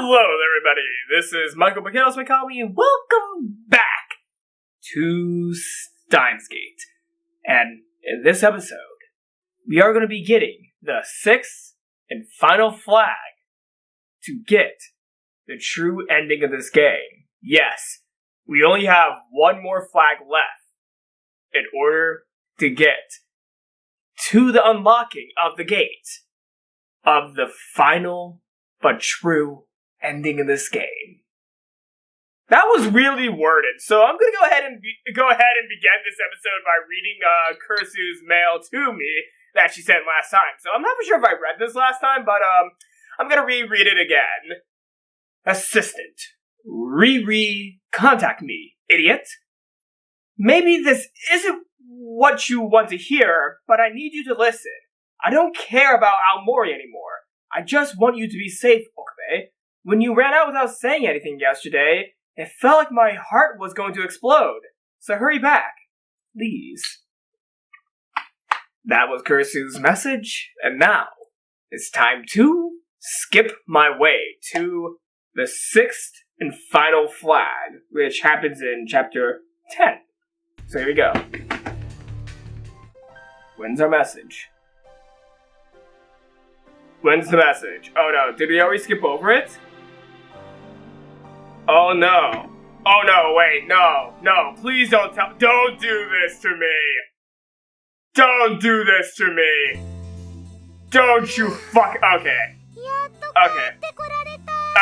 Hello, everybody. This is Michael McKenna, Okabe, and welcome back to Steins. And in this episode, we are going to be getting the sixth and final flag to get the true ending of this game. Yes, we only have one more flag left in order to get to the unlocking of the gate of the final but true ending of this game. That was really worded, so I'm gonna go ahead and begin this episode by reading Kurisu's mail to me that she sent last time. So I'm not for sure if I read this last time, but I'm gonna reread it again. Assistant, contact me, idiot. Maybe this isn't what you want to hear, but I need you to listen. I don't care about Aomori anymore. I just want you to be safe, Okabe. When you ran out without saying anything yesterday, it felt like my heart was going to explode. So hurry back, please. That was Kurisu's message, and now it's time to skip my way to the sixth and final flag, which happens in chapter 10. So here we go. When's our message? When's the message? Oh no, did we already skip over it? Oh no. Oh no, wait, no, please don't do this to me. Don't do this to me. Don't you okay.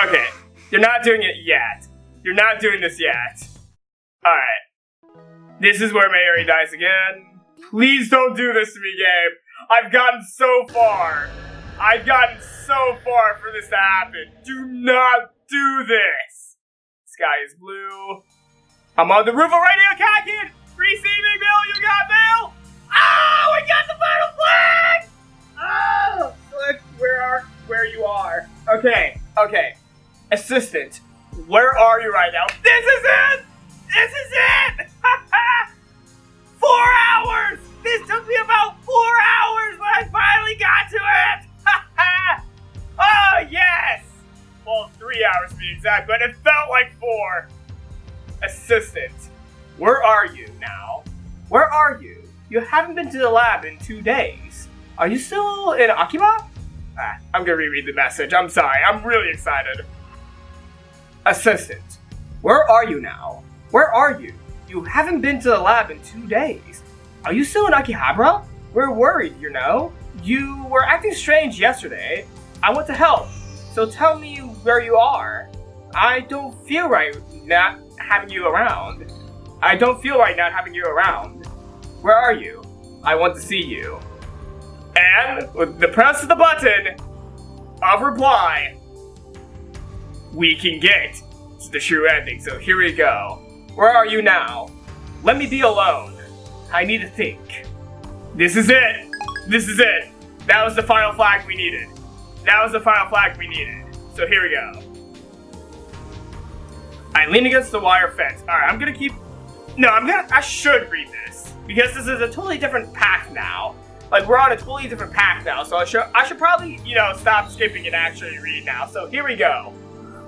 Okay, you're not doing it yet. You're not doing this yet. Alright. This is where Mayuri dies again. Please don't do this to me, game. I've gotten so far for this to happen. Do not do this. Sky is blue. I'm on the roof already, Okabe! Receiving mail, you got mail? Oh, we got the final flag! Oh, look where you are. Okay. Assistant, where are you right now? This is it! 4 hours! This took me about 4 hours, but I finally got to it! Oh, yes! Well, 3 hours to be exact, but it felt like 4. Assistant, where are you now? Where are you? You haven't been to the lab in 2 days. Are you still in Akiba? I'm gonna reread the message. I'm sorry. I'm really excited. Assistant, where are you now? Where are you? You haven't been to the lab in 2 days. Are you still in Akihabara? We're worried, you know. You were acting strange yesterday. I want to help, so tell me where you are. I don't feel right not having you around. Where are you? I want to see you. And with the press of the button of reply, we can get to the true ending. So here we go. Where are you now? Let me be alone. I need to think. This is it. That was the final flag we needed. So here we go. I lean against the wire fence. Alright, I should read this. Because this is a totally different path now. Like, we're on a totally different path now. So I should probably, stop skipping and actually read now. So here we go.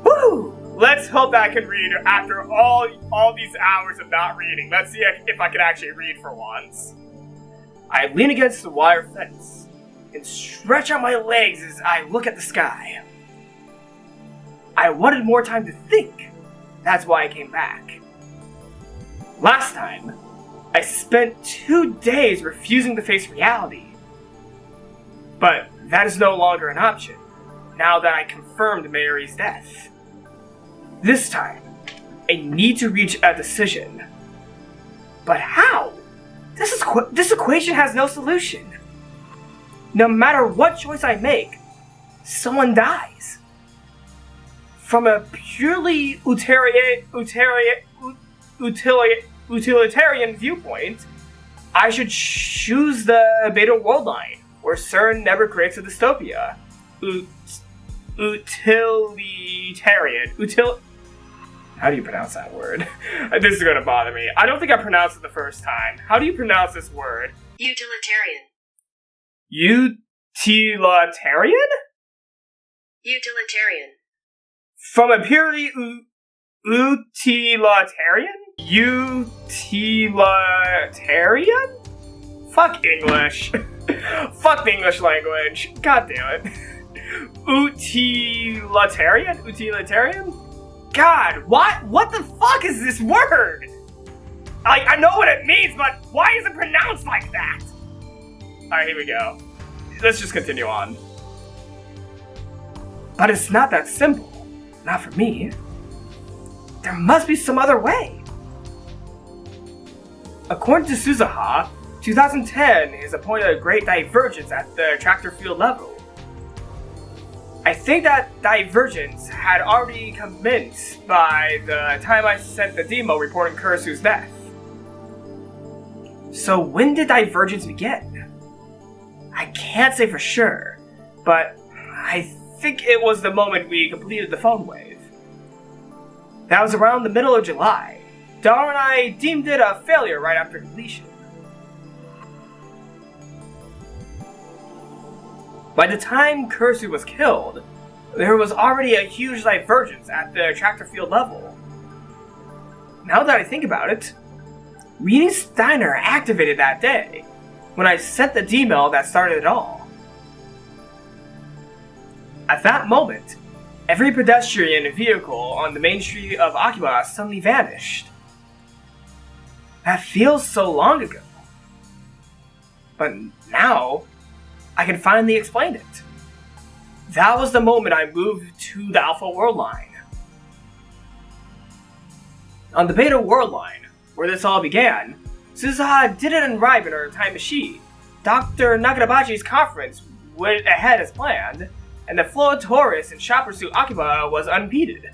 Woo! Let's hope that I can read after all these hours of not reading. Let's see if I can actually read for once. I lean against the wire fence and stretch out my legs as I look at the sky. I wanted more time to think. That's why I came back. Last time, I spent 2 days refusing to face reality. But that is no longer an option, now that I confirmed Mayuri's death. This time, I need to reach a decision. But how? This equation has no solution. No matter what choice I make, someone dies. From a purely utilitarian viewpoint, I should choose the Beta World Line, where CERN never creates a dystopia. How do you pronounce that word? This is going to bother me. I don't think I pronounced it the first time. How do you pronounce this word? Utilitarian. Utilitarian? Utilitarian. From a purely utilitarian? Utilitarian? Fuck English. Fuck the English language. God damn it. Utilitarian? Utilitarian? God, what the fuck is this word? I know what it means, but why is it pronounced like that? Alright, here we go. Let's just continue on. But it's not that simple. Not for me. There must be some other way. According to Suzuha, 2010 is a point of great divergence at the attractor field level. I think that divergence had already commenced by the time I sent the demo reporting Kurisu's death. So when did divergence begin? I can't say for sure, but I think it was the moment we completed the phone wave. That was around the middle of July. Dar and I deemed it a failure right after completion. By the time Kurisu was killed, there was already a huge divergence at the attractor field level. Now that I think about it, Reading Steiner activated that day, when I sent the D-mail that started it all. At that moment, every pedestrian vehicle on the main street of Akiba suddenly vanished. That feels so long ago. But now, I can finally explain it. That was the moment I moved to the Alpha World Line. On the Beta World Line, where this all began, Suzuha didn't arrive in her time machine. Dr. Nagarabachi's conference went ahead as planned, and the flow of tourists in shop pursuit Akiba was unimpeded.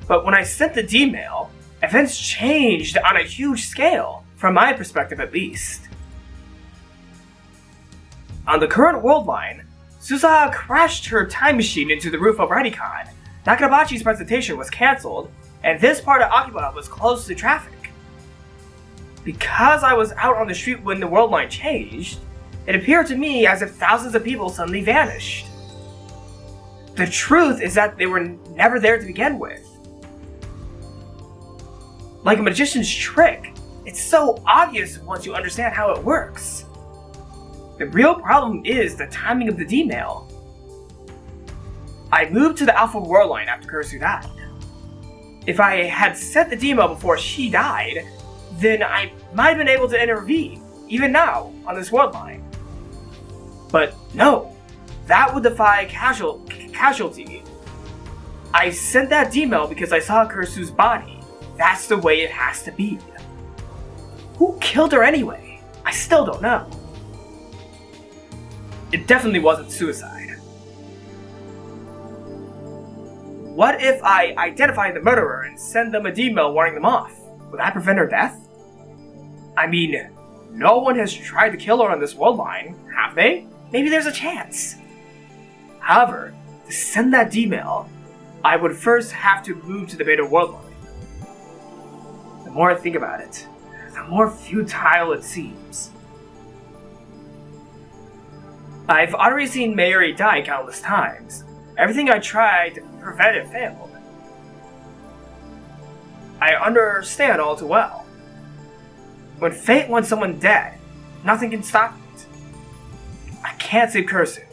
But when I sent the D-mail, events changed on a huge scale, from my perspective at least. On the current world line, Suzuha crashed her time machine into the roof of Radicon. Nakarabachi's presentation was cancelled, and this part of Akiba was closed to traffic. Because I was out on the street when the world line changed, it appeared to me as if thousands of people suddenly vanished. The truth is that they were never there to begin with. Like a magician's trick, it's so obvious once you understand how it works. The real problem is the timing of the D-mail. I moved to the Alpha World Line after Kurisu died. If I had sent the D-mail before she died, then I might have been able to intervene, even now, on this world line. But no, that would defy casualty. I sent that D-mail because I saw Kurisu's body. That's the way it has to be. Who killed her anyway? I still don't know. It definitely wasn't suicide. What if I identify the murderer and send them a D-mail warning them off? Would that prevent her death? I mean, no one has tried to kill her on this world line, have they? Maybe there's a chance. However, to send that D-mail, I would first have to move to the Beta World Line. The more I think about it, the more futile it seems. I've already seen Mayuri die countless times. Everything I tried to prevent it failed. I understand all too well. When fate wants someone dead, nothing can stop it. I can't save Kurisu.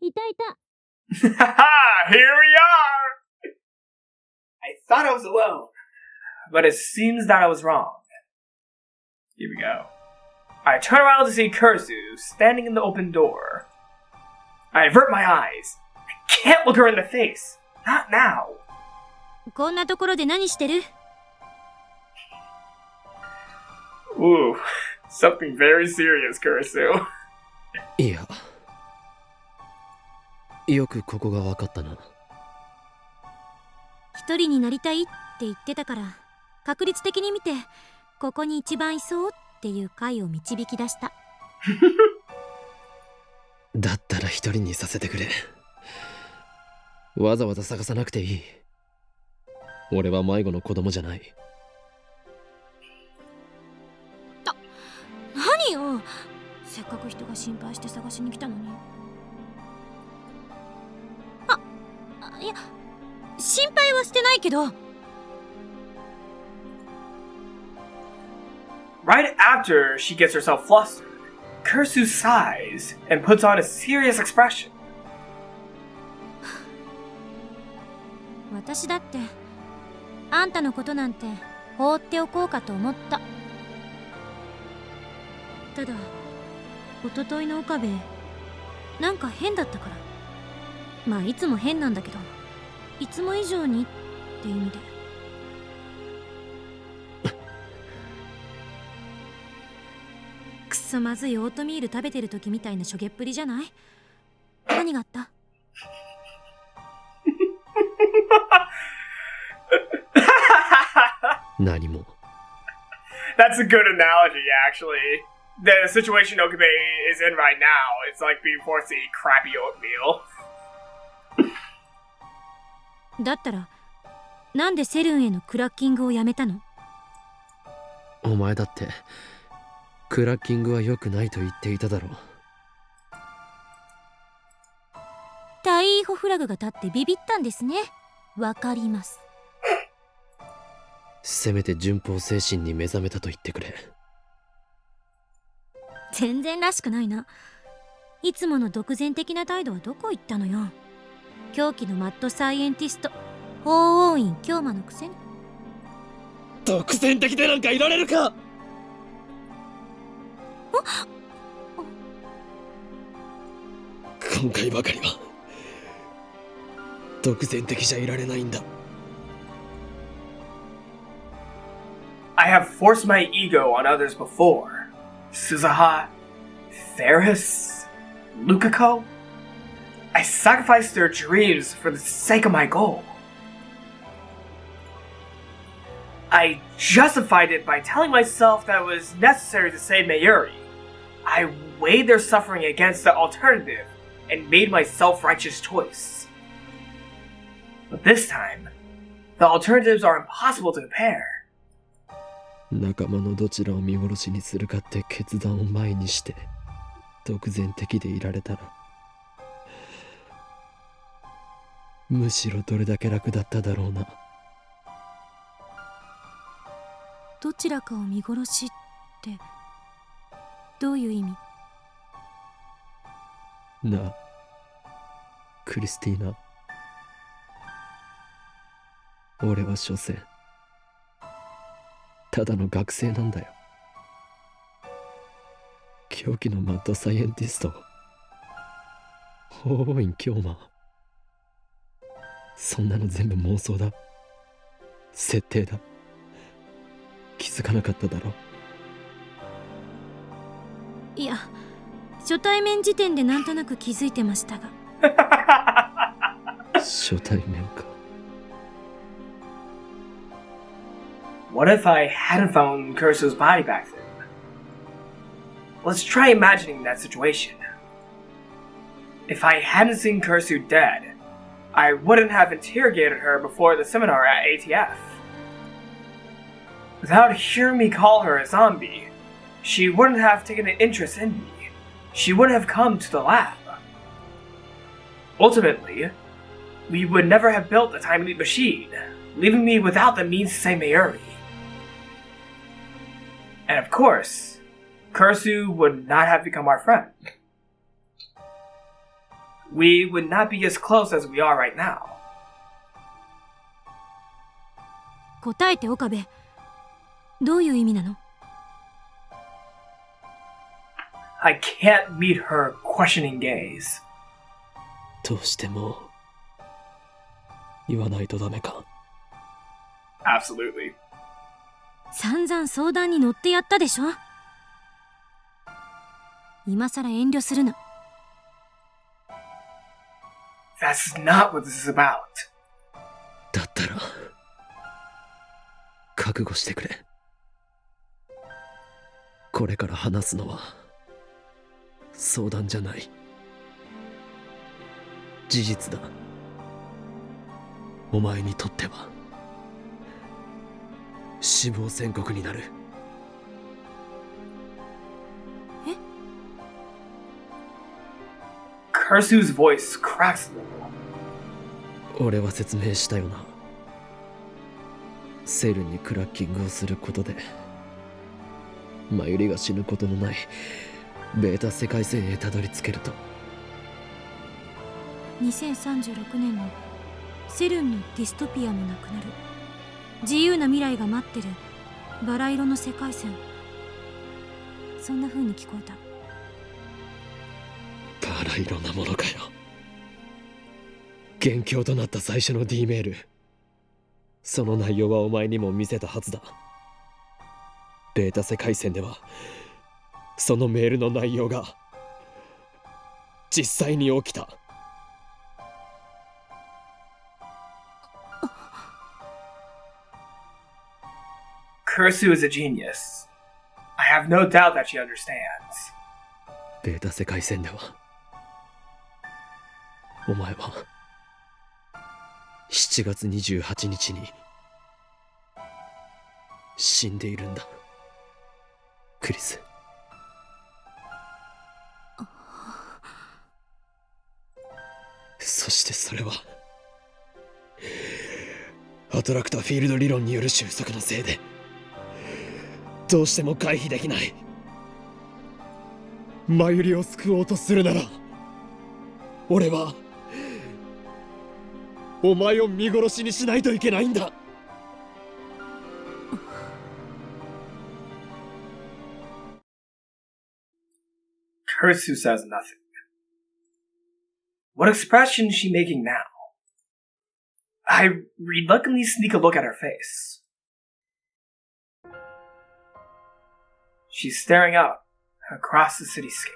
Here we are! I thought I was alone, but it seems that I was wrong. Here we go. I turn around to see Kurisu standing in the open door. I avert my eyes. I can't look her in the face. Not now. こんなところで何してる? Ooh, something very serious, Kurisu. いや、よくここが分かったな。一人になりたいって言ってたから、確率的に見て、ここに一番いそうっていう回を導き出した。だったら一人にさせてくれ。わざわざ探さなくていい。俺は迷子の子供じゃない。何よ、せっかく人が心配して探しに来たのに。いや、心配はしてないけど。Right after she gets herself flustered, Kurisu sighs and puts on a serious expression. 私だってあんたのことなんて放っておこうかと思った。ただ一昨日の岡部なんか変だったから。まあいつも変なんだけど、いつも以上にって意味で。くそまずいオートミール食べてる時みたいなしょげっぷりじゃない？何があった？何も。 That's a good analogy, actually. The situation Okabe is in right now is like being forced to eat crappy oatmeal. だったらなんでセルンへのクラッキングをやめたの？お前だってクラッキングは良くないと言っていただろう。タイーホフラグが立ってビビったんですね。わかります。せめて順法精神に目覚めたと言ってくれ。全然らしくないな。いつもの独善的な態度はどこ行ったのよ。狂気のマッドサイエンティスト法王院京馬のくせに。独善的でなんかいられるか。今回ばかりは独善的じゃいられないんだ。I have forced my ego on others before. Suzaha, Ferris, Lukako. I sacrificed their dreams for the sake of my goal. I justified it by telling myself that it was necessary to save Mayuri. I weighed their suffering against the alternative and made my self-righteous choice. But this time, the alternatives are impossible to compare. 仲間のどちらを見殺しにするかって決断を前にして独善的でいられたら、むしろどれだけ楽だっただろうな。どちらかを見殺しってどういう意味？なあクリスティーナ、俺は所詮ただの学生なんだよ。狂気のマッドサイエンティスト、法王院京馬、そんなの全部妄想だ、設定だ。気づかなかっただろ。いや、初対面時点でなんとなく気づいてましたが。初対面か。What if I hadn't found Kurisu's body back then? Let's try imagining that situation. If I hadn't seen Kurisu dead, I wouldn't have interrogated her before the seminar at ATF. Without hearing me call her a zombie, she wouldn't have taken an interest in me. She wouldn't have come to the lab. Ultimately, we would never have built the time leap machine, leaving me without the means to save Mayuri. And of course, Kurisu would not have become our friend. We would not be as close as we are right now. 答えて岡部、どういう意味なの？ I can't meet her questioning gaze. どうしても言わないとダメか。 Absolutely. 散々相談に乗ってやったでしょ。今さら遠慮するな。That's not what this is about. だったら覚悟してくれ。これから話すのは相談じゃない、事実だ。お前にとっては死亡宣告になる。Kursu's voice cracks a little. 俺は説明したよな。セルにクラッキングをすることでマユリが死ぬことのないベータ世界線へたどり着けると。2036年のセルンのディストピアもなくなる。自由な未来が待ってるバラ色の世界線。そんな風に聞こえた。バラ色なものかよ。元凶となった最初の D メール、その内容はお前にも見せたはずだ。ベータ世界線ではそのメールの内容が実際に起きた。Kurisu is a genius. I have no doubt that she understands. ベータ世界線ではお前は7月28日に死んでいるんだ、クリス。そしてそれはアトラクターフィールド理論による収束のせいでどうしても回避できない。マユリを救おうとするなら俺はお前を見殺しにしないといけないんだ。Kurisu says nothing. What expression is she making now? I reluctantly sneak a look at her face. She's staring out across the cityscape.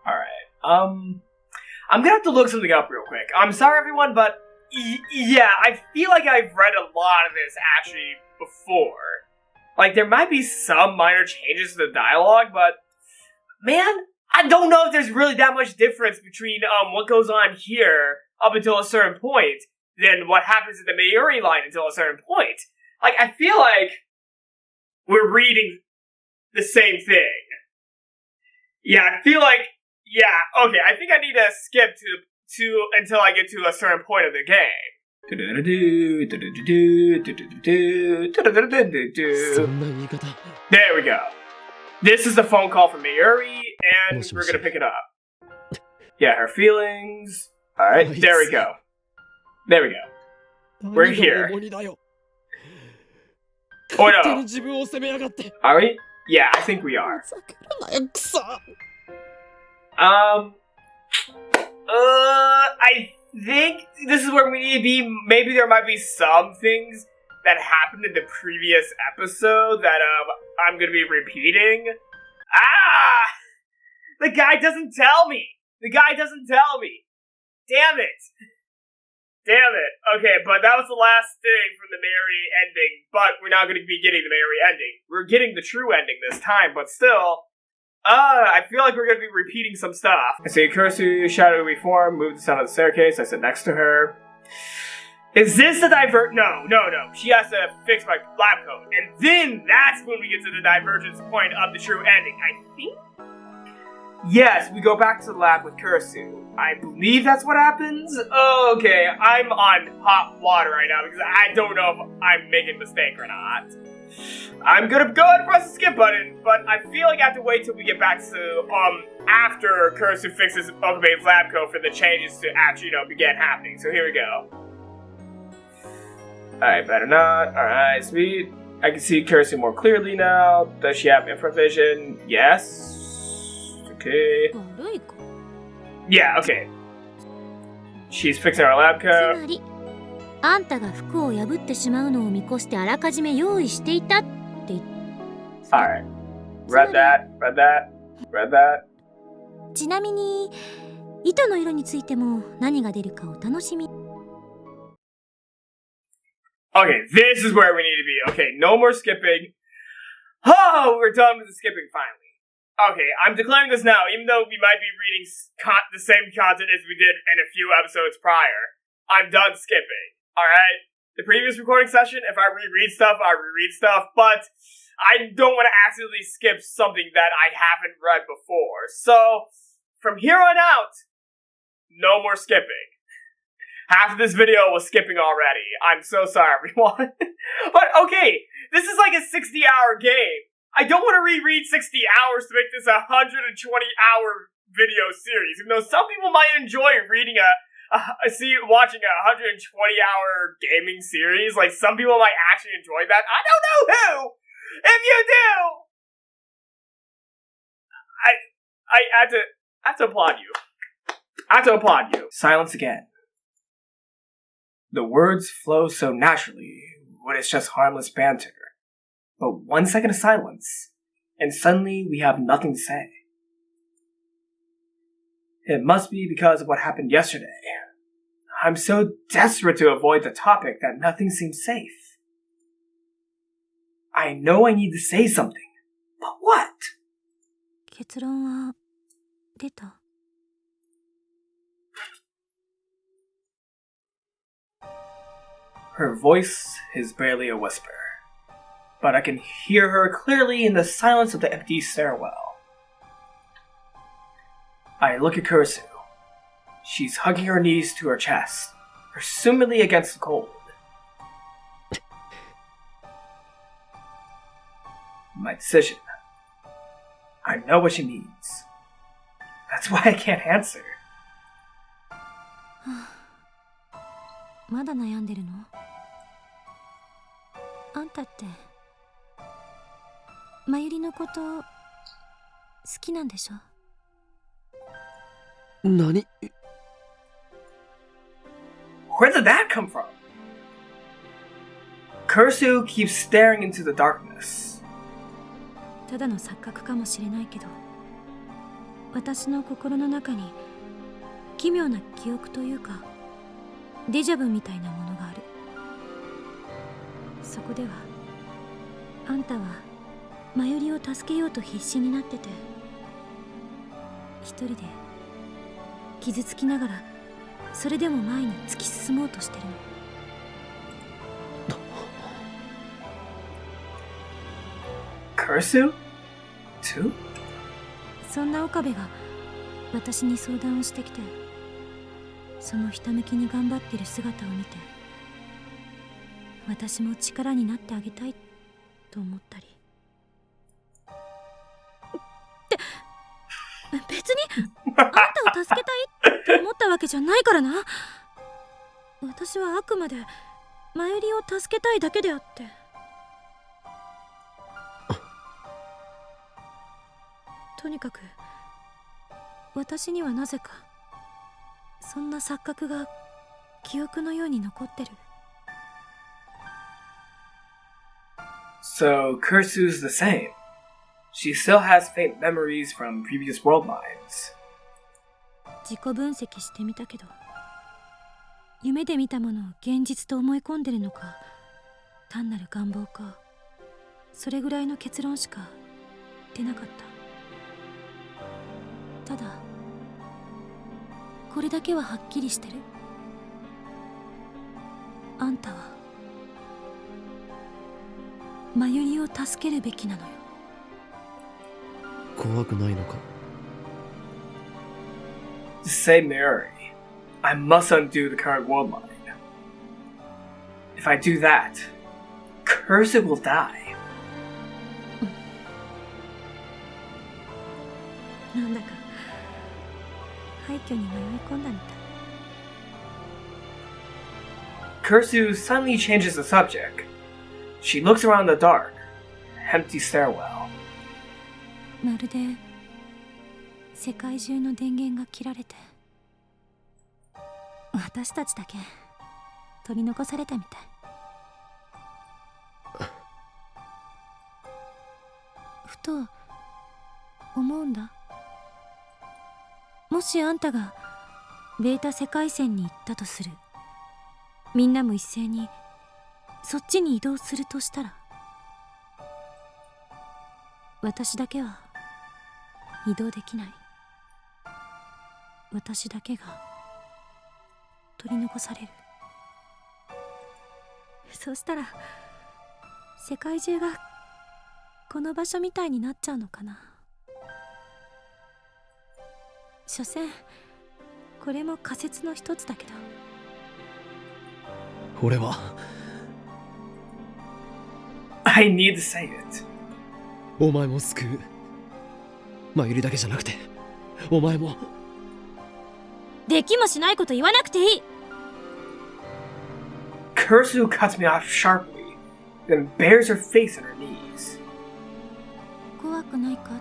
Alright, I'm gonna have to look something up real quick. I'm sorry everyone, but yeah, I feel like I've read a lot of this actually before. Like, there might be some minor changes to the dialogue, but man, I don't know if there's really that much difference between what goes on here up until a certain point than what happens in the Mayuri line until a certain point. Like, I feel like we're reading the same thing. Yeah, I feel like, yeah, okay, I think I need to skip to until I get to a certain point of the game. そんな言い方。 There we go. This is the phone call from Mayuri, and we're gonna pick it up. Yeah, her feelings. Alright, there we go. There we go. We're here. Oh no. Are we? Yeah, I think we are. I think this is where we need to be. Maybe there might be some things that happened in the previous episode that I'm gonna be repeating. Ah! The guy doesn't tell me! Damn it! Okay, but that was the last thing from the Mary ending, but we're not gonna be getting the Mary ending. We're getting the true ending this time, but still, I feel like we're gonna be repeating some stuff. I see Kurisu, shadowy form, moved the sound of the staircase, I sit next to her. Is this the No. She has to fix my lab coat. And then that's when we get to the divergence point of the true ending, I think? Yes, we go back to the lab with Kurisu. I believe that's what happens? Okay, I'm on hot water right now because I don't know if I'm making a mistake or not. I'm gonna go ahead and press the skip button, but I feel like I have to wait till we get back to, after Kurisu fixes Okabe's lab coat for the changes to actually, begin happening. So here we go. Alright, better not. Alright, sweet. I can see Kurisu more clearly now. Does she have infravision? Yes. Okay. Yeah, okay. She's fixing our lab coat. つまりあんたが服を破ってしまうのを見越してあらかじめ用意していたって言って。 Alright. Read that. ちなみに糸の色についても何が出るかお楽しみ。 Okay, this is where we need to be. Okay, no more skipping. Oh, we're done with the skipping finally. Okay, I'm declaring this now, even though we might be reading the same content as we did in a few episodes prior. I'm done skipping. Alright? The previous recording session, if I reread stuff, I reread stuff, but I don't want to accidentally skip something that I haven't read before. So, from here on out, No more skipping. Half of this video was skipping already. I'm so sorry, everyone. But okay, this is like a 60-hour game. I don't want to reread 60 hours to make this a 120-hour video series. Even though some people might enjoy reading watching a 120-hour gaming series. Like, some people might actually enjoy that. I don't know who! If you do! I have to applaud you. I have to applaud you. Silence again. The words flow so naturally when it's just harmless banter. But 1 second of silence, and suddenly we have nothing to say. It must be because of what happened yesterday. I'm so desperate to avoid the topic that nothing seems safe. I know I need to say something, but what? 結論は出た。Her voice is barely a whisper, but I can hear her clearly in the silence of the empty stairwell. I look at Kurisu. She's hugging her knees to her chest, presumably against the cold. My decision. I know what she means. That's why I can't answer. まだ悩んでるの？あんたってまゆりのこと好きなんでしょ？何？ Where did that come from? Kurisu keeps staring into the darkness. ただの錯覚かもしれないけど、私の心の中に奇妙な記憶というかデジャブみたいなものがある。そこではあんたはまゆりを助けようと必死になってて、一人で傷つきながらそれでも前に突き進もうとしてるの。Kurisu? Too? そんな岡部が私に相談をしてきて、そのひたむきに頑張ってる姿を見て、私も力になってあげたいと思ったり。って別にあんたを助けたいって思ったわけじゃないからな。私はあくまでまゆりを助けたいだけであって。とにかく私にはなぜかそんな錯覚が記憶のように残ってる。So Kurisu's the same. She still has faint memories from previous world lines. 自己分析してみたけど、夢で見たものを現実と思い込んでるのか、単なる願望か、それぐらいの結論しか出なかった。ただこれだけははっきりしてる。あんたはまゆりを助けるべきなのよ。怖くないのか？ Say Mary, I must undo the current world line. If I do that, Kurisu will die. なんだか廃墟に迷い込んだみたい。Kurisu suddenly changes the subject. She looks around the dark, empty stairwell. まるで世界中の電源が切られて、私たちだけ取り残されたみたい。ふと思うんだ。もしあんたがベータ世界線に行ったとする。みんなも一斉にそっちに移動するとしたら、私だけは移動できない。私だけが取り残される。そうしたら世界中がこの場所みたいになっちゃうのかな。所詮これも仮説の一つだけど。俺は I need to say it. お前も救う。まゆりだけじゃなくてお前も。できもしないこと言わなくていい。 Kurisu cuts me off sharply, then bares her face in her knees. 怖くないかって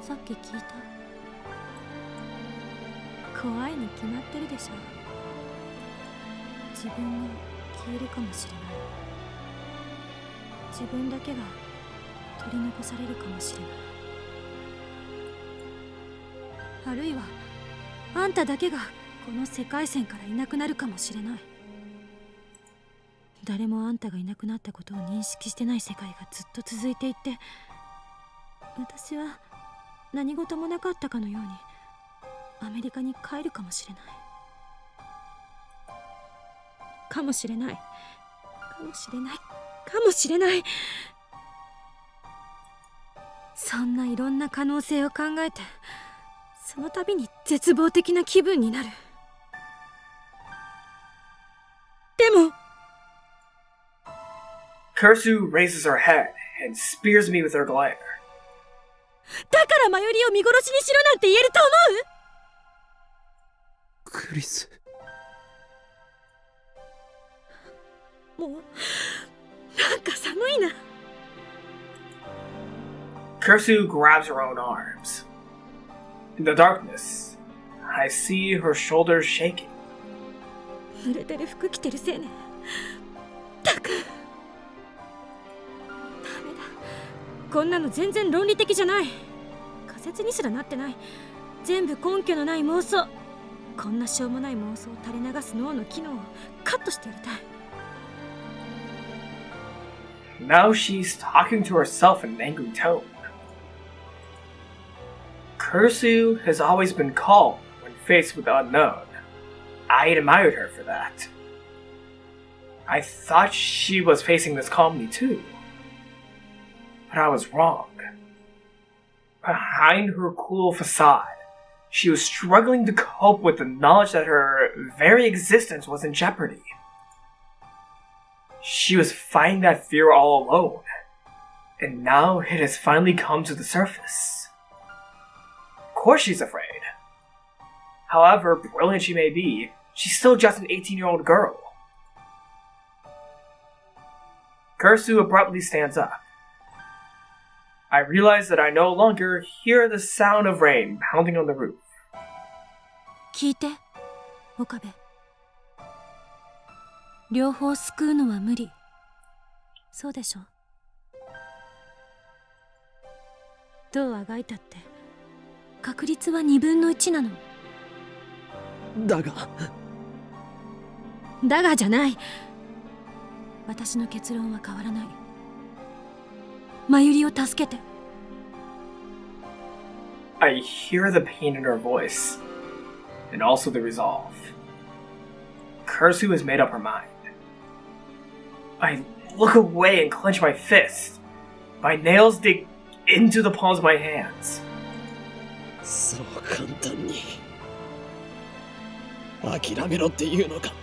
さっき聞いた。怖いに決まってるでしょ。自分が消えるかもしれない。自分だけが取り残されるかもしれない。あるいはあんただけがこの世界線からいなくなるかもしれない。誰もあんたがいなくなったことを認識してない世界がずっと続いていって、私は何事もなかったかのようにアメリカに帰るかもしれない。かもしれない。かもしれない。かもしれない。そんないろんな可能性を考えて、その度に絶望的な気分になる。でもKurisu raises her head and spears me with her glare. だからマユリを見殺しにしろなんて言えると思う？クリス。もうなんか寒いな。Kurisu grabs her own arms. In the darkness, I see her shoulders shaking. 濡れてる服着てるせいね。たくダメだ。こんなの全然論理的じゃない。仮説にすらなってない。全部根拠のない妄想。こんなしょうもない妄想を垂れ流す脳の機能をカットしてやりたい。Now she's talking to herself in an angry tone. Kurisu has always been calm when faced with the unknown. I admired her for that. I thought she was facing this calmly too. But I was wrong. Behind her cool facade, she was struggling to cope with the knowledge that her very existence was in jeopardy. She was fighting that fear all alone, and now it has finally come to the surface. Of course she's afraid. However brilliant she may be, she's still just an 18-year-old girl. Kurisu abruptly stands up. I realize that I no longer hear the sound of rain pounding on the roof. 聞いて、岡部。両方救うのは無理。そうでしょ。どうあがいたって確率は2分の1なの。だがじゃない。私の結論は変わらない。マユリを助けて。I hear the pain in her voice, and also the resolve. Kurisu has made up her mind. I look away and clench my fist. My nails dig into the palms of my hands. そう簡単に諦めろっていうのか。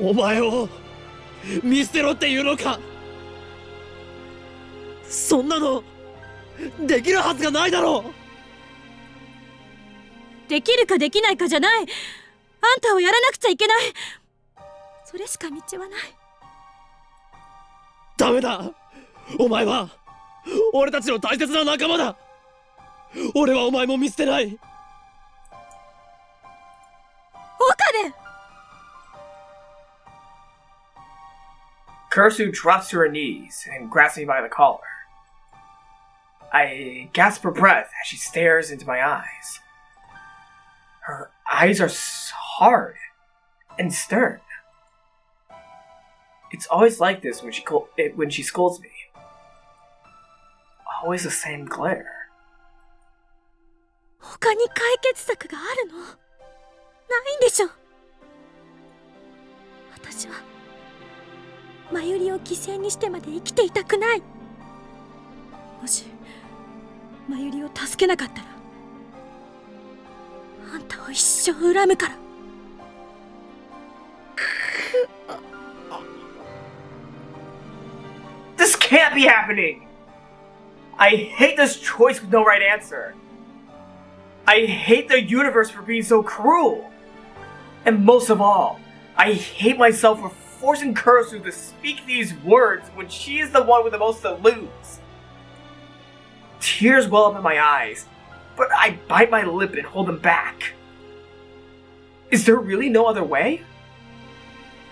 お前を見捨てろっていうのか。そんなのできるはずがないだろう。できるかできないかじゃない。あんたをやらなくちゃいけない。それしか道はない。ダメだ。お前は俺たちの大切な仲間だ。俺はお前も見捨てない。岡部。Kurisu drops to her knees and grabs me by the collar. I gasp for breath as she stares into my eyes. Her eyes are hard and stern. It's always like this when she scolds me. Always the same glare. 他に解決策があるの？ないんでしょ。私はマユリを犠牲にしてまで生きていたくない。もしマユリを助けなかったらあんたを一生恨むから。This can't be happening! I hate this choice with no right answer. I hate the universe for being so cruel. And most of all, I hate myself for forcing Kurisu to speak these words when she is the one with the most to lose. Tears well up in my eyes, but I bite my lip and hold them back. Is there really no other way?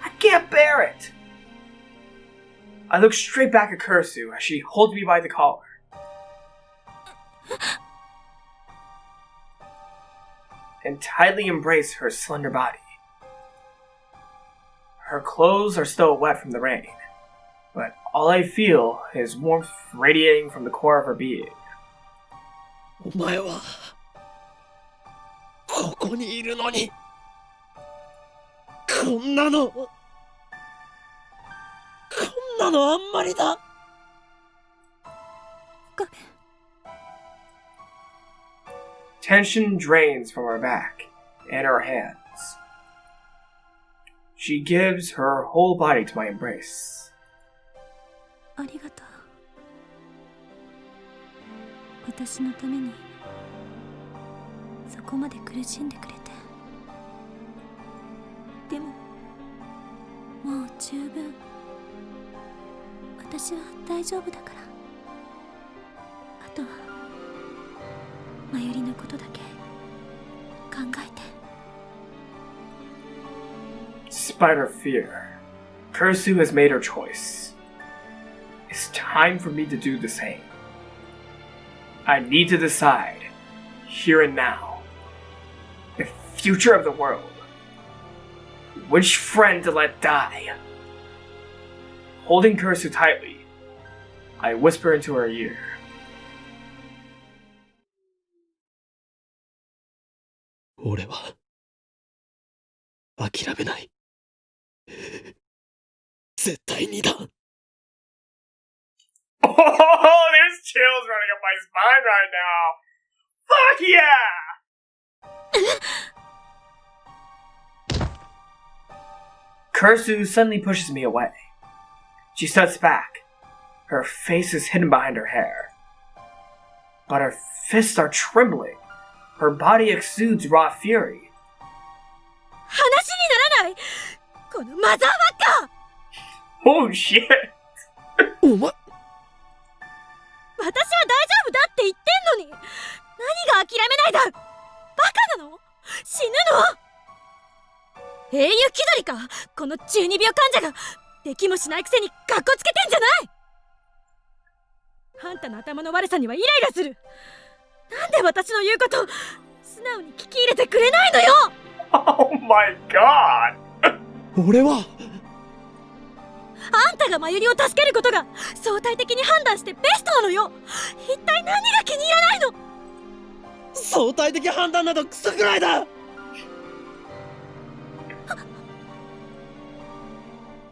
I can't bear it. I look straight back at Kurisu as she holds me by the collar. And tightly embrace her slender body. Her clothes are still wet from the rain, but all I feel is warmth radiating from the core of her being. お前はここにいるのにこんなのあんまりだ。Tension drains from her back and her hands. She gives her whole body to my embrace. ありがとう。私のためにそこまで苦しんでくれて。でももう十分。私は大丈夫だから。あとはマユリのことだけ考えて。Despite her fear, Kurisu has made her choice. It's time for me to do the same. I need to decide, here and now, the future of the world. Which friend to let die? Holding Kurisu tightly, I whisper into her ear. 俺は諦めない。絶対にだ。Oh, there's chills running up my spine right now. Fuck yeah! Kurisu suddenly pushes me away. She steps back. Her face is hidden behind her hair. But her fists are trembling. Her body exudes raw fury. 話にならない。このマザーバッカー。 Oh shit! お前。私は大丈夫だって言ってんのに、何が諦めないだ。バカなの？死ぬの？英雄気取りか、この中二病患者が。できもしないくせにカッコつけてんじゃない。あんたの頭の悪さにはイライラする。なんで私の言うこと素直に聞き入れてくれないのよ。 Oh my god! 俺はあんたがマユリを助けることが相対的に判断してベストなのよ。一体何が気に入らないの。相対的判断などクソくらいだ。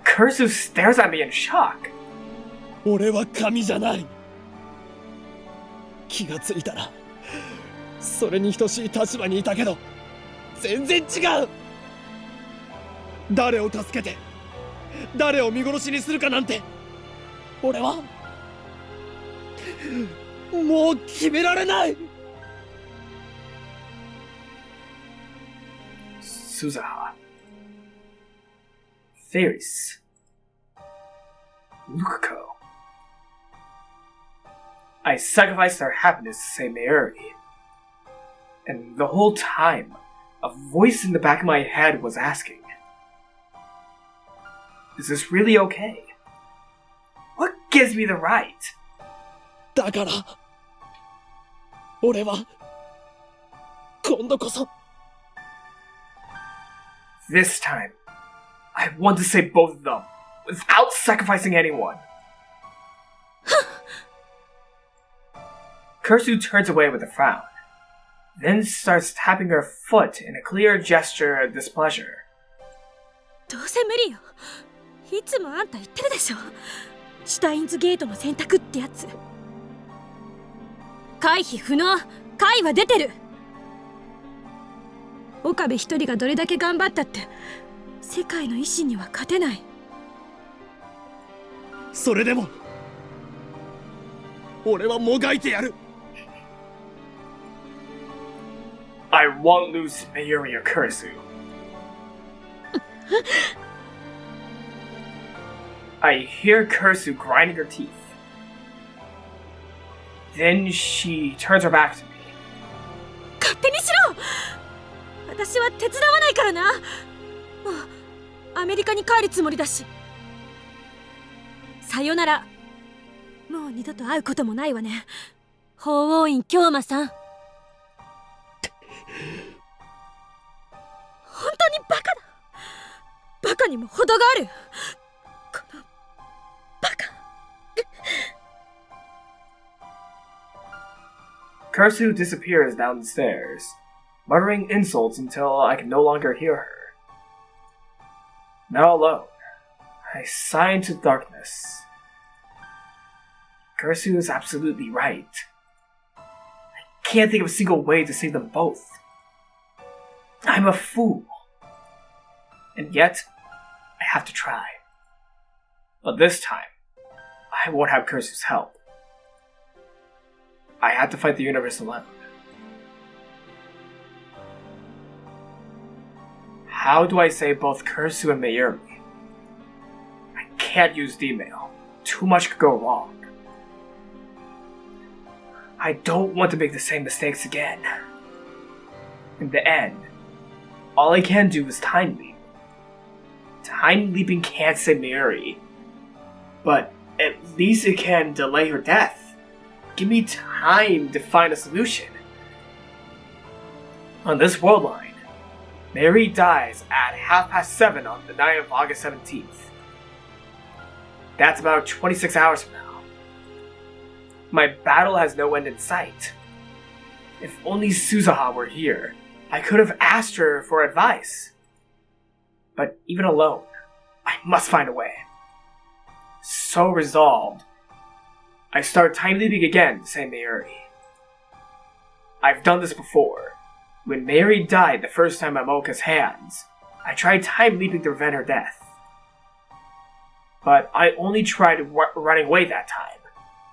Kurisu stares at me in shock. 俺は神じゃない。気がついたらそれに等しい立場にいたけど全然違う。誰を助けて誰を見殺しにするかなんて俺はもう決められない。Suzaha, Theris, Lukako. I sacrificed their happiness to save Mayuri. And the whole time, a voice in the back of my head was asking, is this really okay? What gives me the right? だから俺は今度こそ This time, I want to save both of them, without sacrificing anyone. Kurisu turns away with a frown, then starts tapping her foot in a clear gesture of displeasure. どうせ無理よ。いつもあんた言ってるでしょ。シュタインズゲートの選択ってやつ。回避不能。回は出てる。岡部一人がどれだけ頑張ったって世界の維新には勝てない。それでも俺はもがいてやる。 I won't lose Mayuri or Kurisu. I hear Kurisu grinding her teeth. Then she turns her back to me. 勝手にしろ。私は手伝わないからな。もうアメリカに帰るつもりだし。さよなら。もう二度と会うこともないわね、法王院京馬さん。本当にバカだ。バカにも程がある。このバカ。Kurisu disappears down the stairs, muttering insults until I can no longer hear her. Now alone, I sigh into darkness. Kurisu is absolutely right. I can't think of a single way to save them both. I'm a fool. And yet, I have to try. But this time, I won't have Kurisu's help. I have to fight the universe alone. How do I save both Kurisu and Mayuri? I can't use D-mail. Too much could go wrong. I don't want to make the same mistakes again. In the end, all I can do is time leap. Time leaping can't save Mayuri, but at least it can delay her death. Give me time to find a solution. On this world line, Mary dies at 7:30 on the night of August 17th. That's about 26 hours from now. My battle has no end in sight. If only Suzuha were here, I could have asked her for advice. But even alone, I must find a way. So resolved, I start time leaping again to save Mayuri. I've done this before. When Mayuri died the first time at Mocha's hands, I tried time leaping to prevent her death. But I only tried running away that time.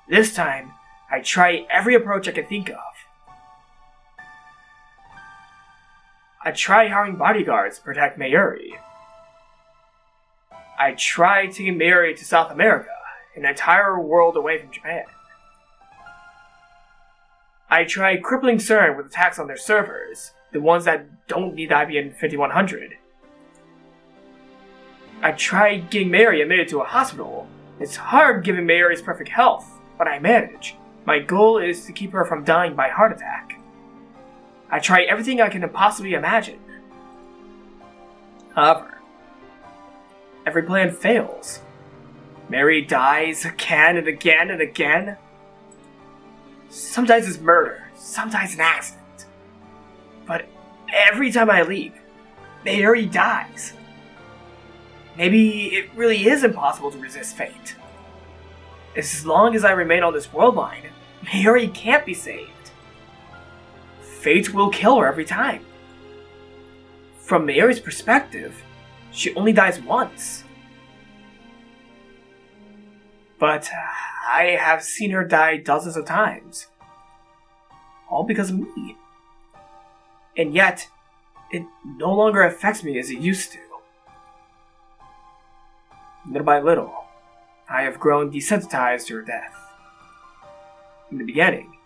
This time, I try every approach I can think of. I try hiring bodyguards to protect Mayuri. I try taking Mayuri to South America, an entire world away from Japan. I try crippling CERN with attacks on their servers, the ones that don't need IBM 5100. I tried getting Mayuri admitted to a hospital. It's hard given Mayuri's perfect health, but I manage. My goal is to keep her from dying by heart attack. I try everything I can possibly imagine. However, every plan fails. Mary dies again and again and again. Sometimes it's murder, sometimes an accident. But every time I leave, Mary dies. Maybe it really is impossible to resist fate. As long as I remain on this world line, Mayuri can't be saved. Fate will kill her every time. From Mayuri's perspective, she only dies once. But I have seen her die dozens of times. All because of me. And yet, it no longer affects me as it used to. Little by little, I have grown desensitized to her death. In the beginning,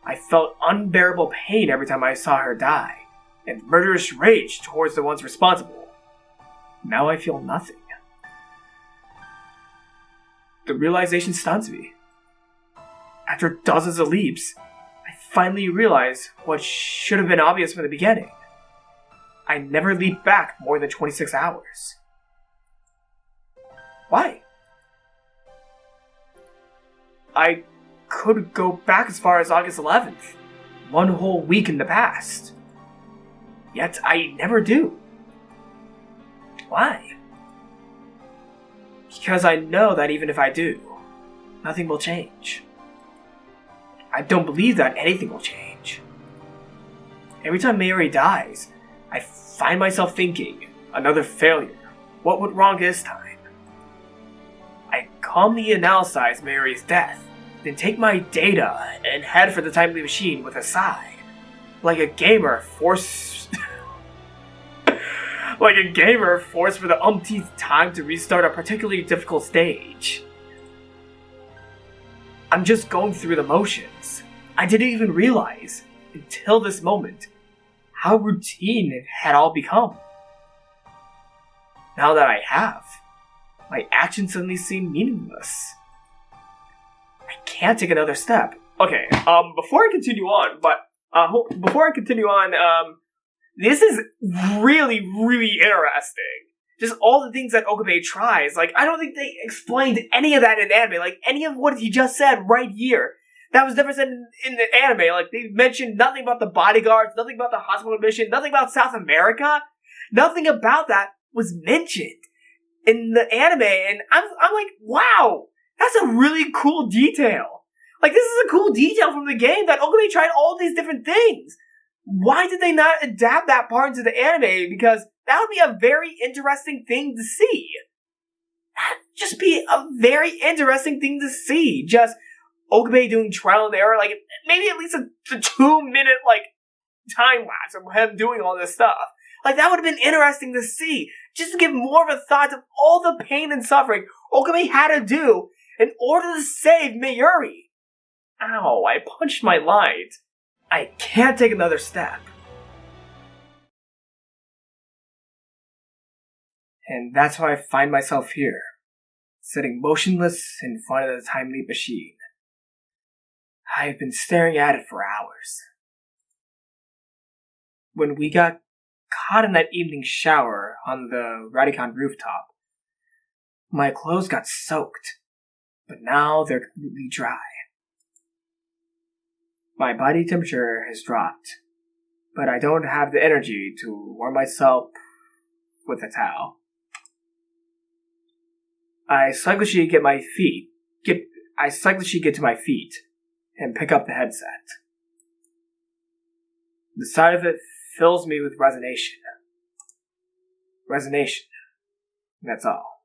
I felt unbearable pain every time I saw her die, and murderous rage towards the ones responsible. Now I feel nothing. The realization stuns me. After dozens of leaps, I finally realize what should have been obvious from the beginning. I never leaped back more than 26 hours. Why? I could go back as far as August 11th, one whole week in the past. Yet I never do. Why? Because I know that even if I do, nothing will change. I don't believe that anything will change. Every time Mayuri dies, I find myself thinking, another failure. What went wrong this time? I calmly analyze Mary's death, then take my data and head for the timely machine with a sigh. Like a gamer forced for the umpteenth time to restart a particularly difficult stage. I'm just going through the motions. I didn't even realize, until this moment, how routine it had all become. Now that I have, my actions suddenly seem meaningless. I can't take another step. Okay, before I continue on, this is really, really interesting. Just all the things that Okabe tries. Like, I don't think they explained any of that in anime. Like, any of what he just said right here, that was never said in the anime. Like, they mentioned nothing about the bodyguards, nothing about the hospital mission, nothing about South America. Nothing about that was mentioned in the anime. And I'm like, wow, that's a really cool detail. Like, this is a cool detail from the game that Okabe tried all these different things. Why did they not adapt that part into the anime? Because that would be a very interesting thing to see. That'd just be a very interesting thing to see. Just Okabe doing trial and error, like maybe at least a 2-minute like time lapse of him doing all this stuff. Like that would have been interesting to see. Just to give more of a thought of all the pain and suffering Okabe had to do in order to save Mayuri. Ow, I punched my light. I can't take another step. And that's why I find myself here, sitting motionless in front of the time leap machine. I have been staring at it for hours. When we got caught in that evening shower on the Radicon rooftop, my clothes got soaked, but now they're completely dry. My body temperature has dropped, but I don't have the energy to warm myself with a towel. I slugishly get to my feet and pick up the headset. The sight of it fills me with resignation. That's all.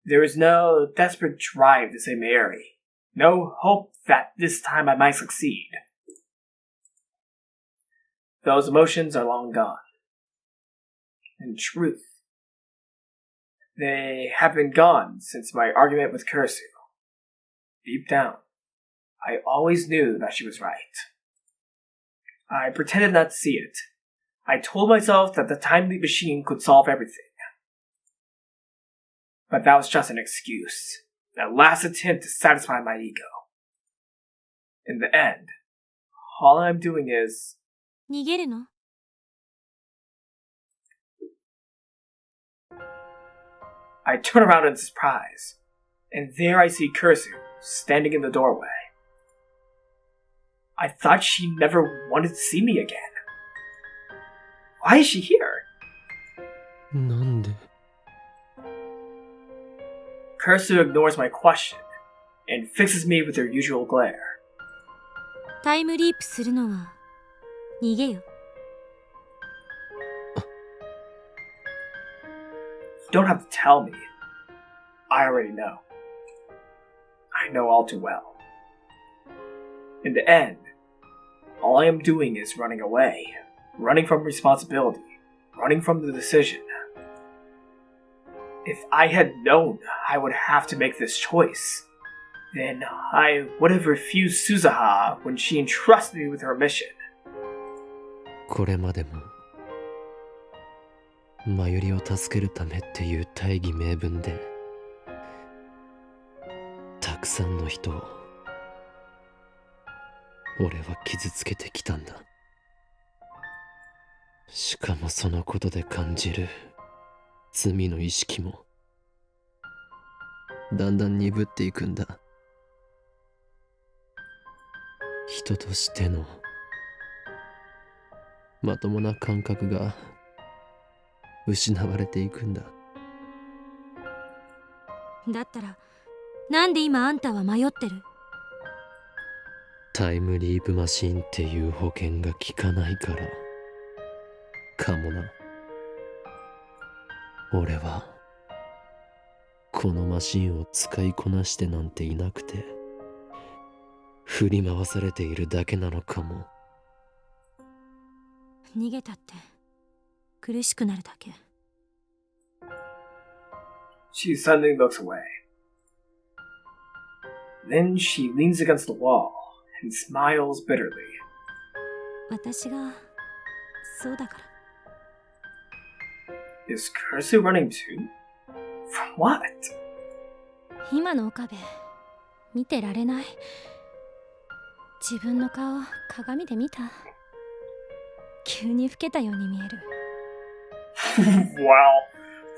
There is no desperate drive to save Mayuri. No hope that this time I might succeed. Those emotions are long gone. In truth, they have been gone since my argument with Kurisu. Deep down, I always knew that she was right. I pretended not to see it. I told myself that the time leap machine could solve everything. But that was just an excuse. A last attempt to satisfy my ego. In the end, all I'm doing is... 逃げるの? I turn around in surprise, and there I see Kurisu standing in the doorway. I thought she never wanted to see me again. Why is she here? なんで? Kurisu ignores my question and fixes me with her usual glare. タイムリープするのは逃げよ。You don't have to tell me. I already know. I know all too well. In the end, all I am doing is running away. Running from responsibility. Running from the decision. If I had known I would have to make this choice, then I would have refused Suzuha when she entrusted me with her mission. これまでもマユリを助けるためっていう大義名分でたくさんの人を俺は傷つけてきたんだ。しかもそのことで感じる罪の意識もだんだん鈍っていくんだ。人としてのまともな感覚が失われていくんだ。だったらなんで今あんたは迷ってる？タイムリープマシンっていう保険が効かないから。かもな。俺はこのマシンを使いこなしてなんていなくて、振り回されているだけなのかも。逃げたって苦しくなるだけ。 She suddenly looks away. Then she leans against the wall and smiles bitterly. 私がそうだから。 Is Kurisu running too? From what? 今の岡部見てられない。自分の顔鏡で見た。急に老けたように見える。Well,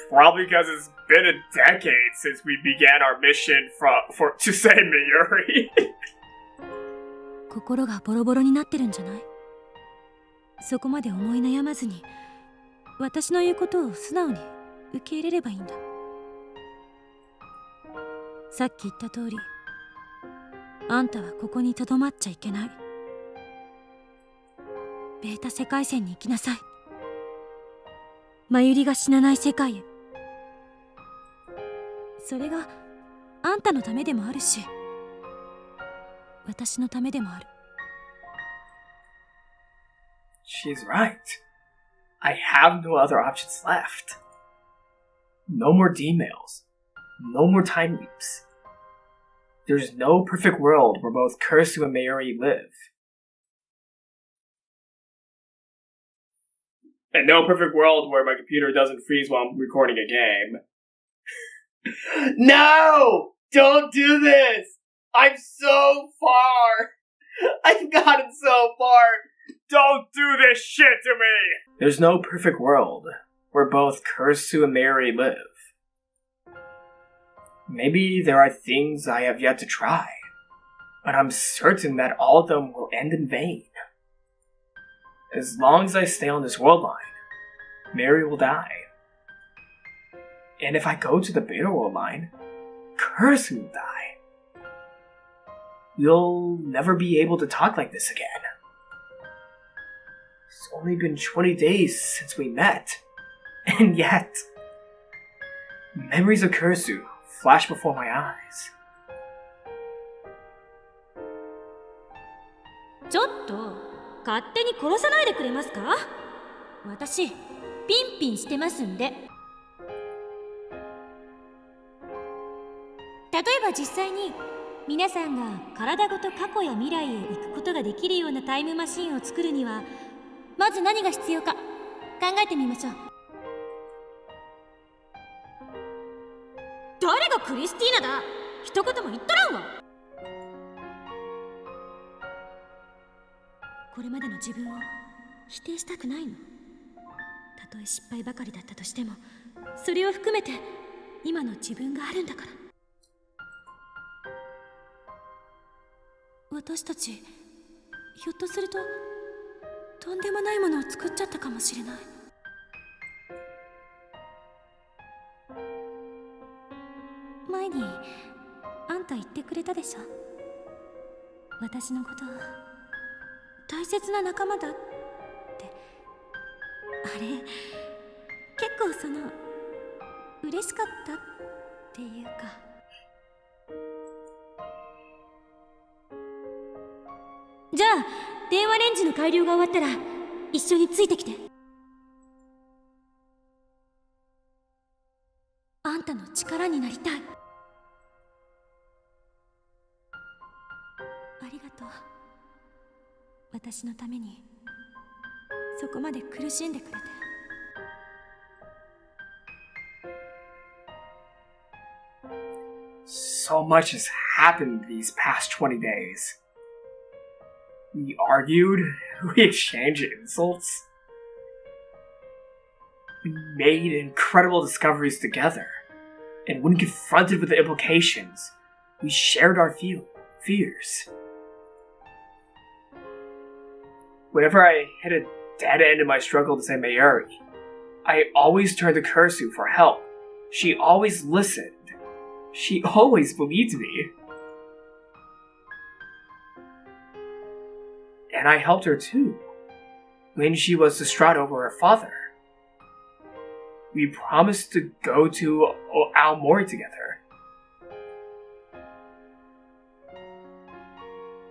probably because it's been a decade since we began our mission to save Mayuri. 心がボロボロになってるんじゃない？そこまで思い悩まずに私の言うことを素直に受け入れればいいんだ。さっき言った通り、あんたはここにとどまっちゃいけない。ベータ世界線に行きなさい。マユリが死なない世界へ。それがあんたのためでもあるし、私のためでもある。 She's right. I have no other options left. No more D-mails. No more time leaps. There's no perfect world where both Kurisu and Mayuri live. And no perfect world where my computer doesn't freeze while I'm recording a game. No! Don't do this! I'm so far! I've gotten so far! Don't do this shit to me! There's no perfect world where both Kurisu and Mayuri live. Maybe there are things I have yet to try, but I'm certain that all of them will end in vain. As long as I stay on this world line, Mayuri will die. And if I go to the Beta world line, Kurisu will die. We'll never be able to talk like this again. It's only been 20 days since we met, and yet, memories of Kurisu flash before my eyes. ちょっと勝手に殺さないでくれますか？私ピンピンしてますんで。例えば実際に皆さんが体ごと過去や未来へ行くことができるようなタイムマシンを作るには、まず何が必要か考えてみましょう。誰がクリスティーナだ？一言も言っとらんわ。これまでの自分を否定したくないの。たとえ失敗ばかりだったとしても、それを含めて今の自分があるんだから。私たちひょっとするととんでもないものを作っちゃったかもしれない。前にあんた言ってくれたでしょ。私のこと大切な仲間だって。あれ結構嬉しかったっていうか。じゃあ電話レンジの改良が終わったら一緒についてきて。あんたの力になりたい。ありがとう。私のためにそこまで苦しんでくれて。So much has happened these past 20 days. We argued, we exchanged insults. We made incredible discoveries together. And when confronted with the implications, we shared our fears. Whenever I hit a dead end in my struggle to save Mayuri, I always turned to Kurisu for help. She always listened. She always believed me. And I helped her too. when she was distraught over her father. We promised to go to Aomori together.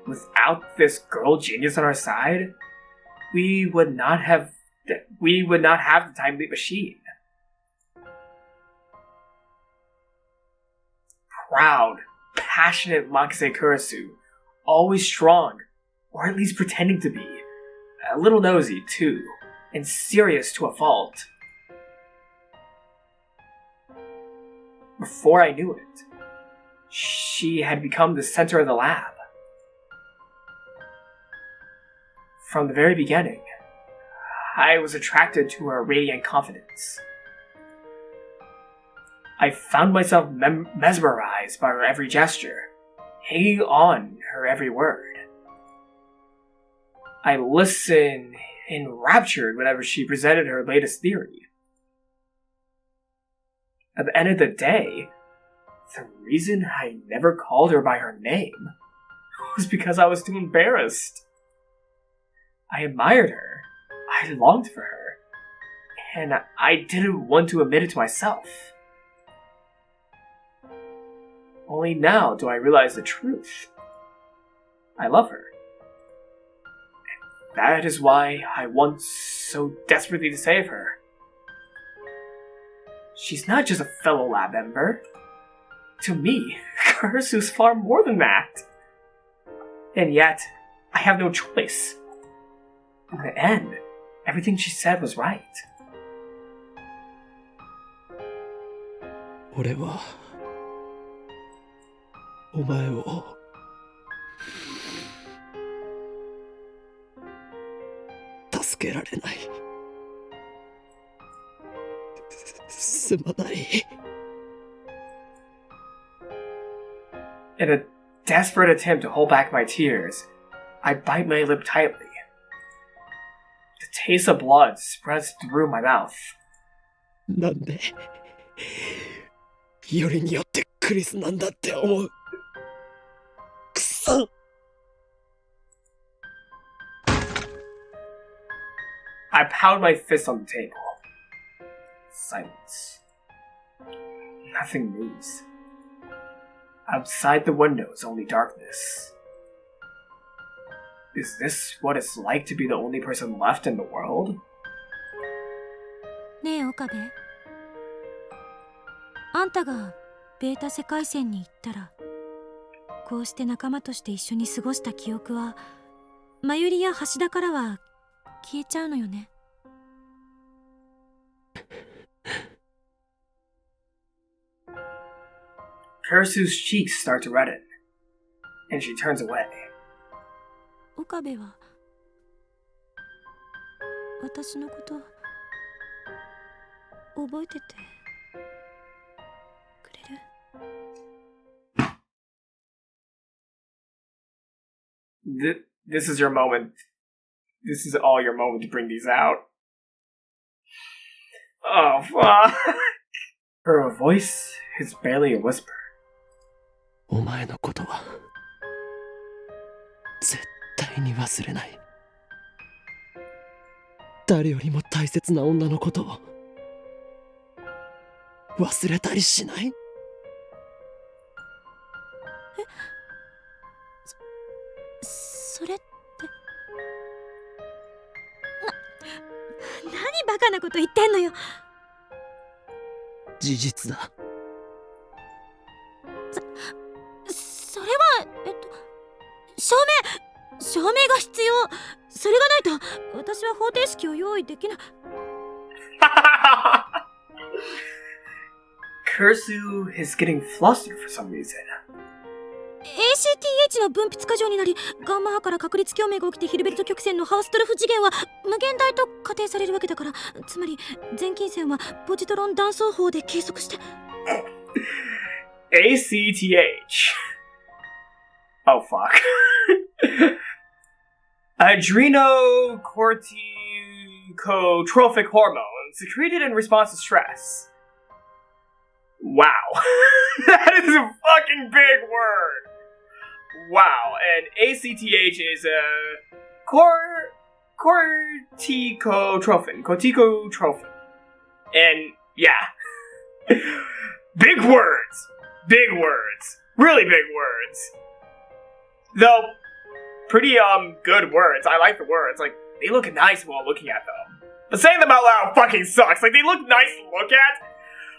Without this girl genius on our side, we would not have the time leap machine. Proud, passionate Makise Kurisu, always strong, or at least pretending to be. A little nosy, too, and serious to a fault. Before I knew it, she had become the center of the lab. From the very beginning, I was attracted to her radiant confidence. I found myself mesmerized by her every gesture, hanging on her every word. I listened enraptured whenever she presented her latest theory. At the end of the day, the reason I never called her by her name was because I was too embarrassed. I admired her, I longed for her, and I didn't want to admit it to myself. Only now do I realize the truth. I love her. That is why I want so desperately to save her. She's not just a fellow lab member. To me, Kurisu's far more than that. And yet, I have no choice. In the end, everything she said was right. 俺はお前を助けられない。すまない。 In a desperate attempt to hold back my tears, I bite my lip tightly. The taste of blood spreads through my mouth. なんでよりによってクリスなんだって思う。くそ。 I pound my fist on the table. Silence. Nothing moves. Outside the window is only darkness. Is this what it's like to be the only person left in the world? ねえ岡部、あんたがベータ世界線に行ったら、こうして仲間として一緒に過ごした記憶はマユリや橋田からは消えちゃうのよね。Kurisu's cheeks start to redden, and she turns away. 岡部は私のこと覚えててくれる？ This is your moment. This is all your moment to bring these out. Oh, fuck. Her voice is barely a whisper. お前のことは絶対に忘れない。誰よりも大切な女のことを忘れたりしない。それって何バカなこと言ってんのよ。事実だ。それは証明が必要。それがないと私は方程式を用意できない。Kurisu is getting flustered for some reason. ACTH の分泌過剰になり、ガンマ波から確率共鳴が起きてヒルベルト曲線のハウストルフ次元は無限大と仮定されるわけだから、つまり全近線はポジトロン断層法で計測して。ACTH. Oh fuck. Adrenocorticotrophic hormone secreted in response to stress. Wow. That is a fucking big word. Wow. And ACTH is a Corticotrophin. And yeah. Big words. Really big words. Though, pretty good words. I like the words. Like, they look nice while looking at them. But saying them out loud fucking sucks. Like, they look nice to look at,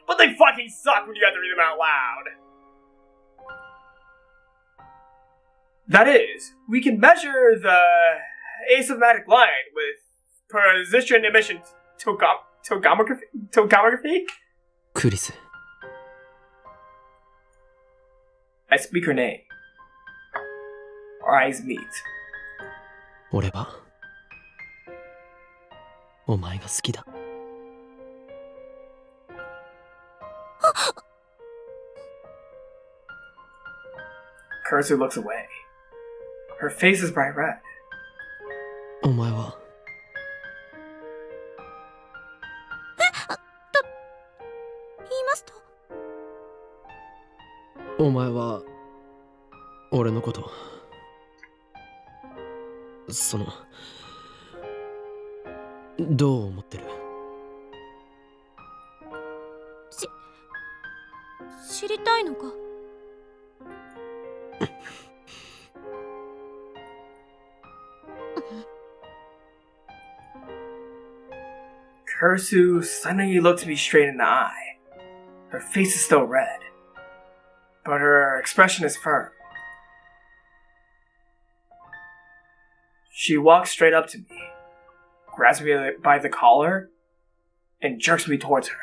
but they fucking suck when you have to read them out loud. That is, we can measure the asymptotic line with position emission togography? クリス I speak her name. Our eyes meet. 俺はお前が好きだ Kurisu looks away. Her face is bright red. お前は言いますとお前は俺のことどう思ってる知りたいのかKurisu suddenly looked me straight in the eye. Her face is still red, but her expression is firm. She walks straight up to me, grabs me by the collar, and jerks me towards her.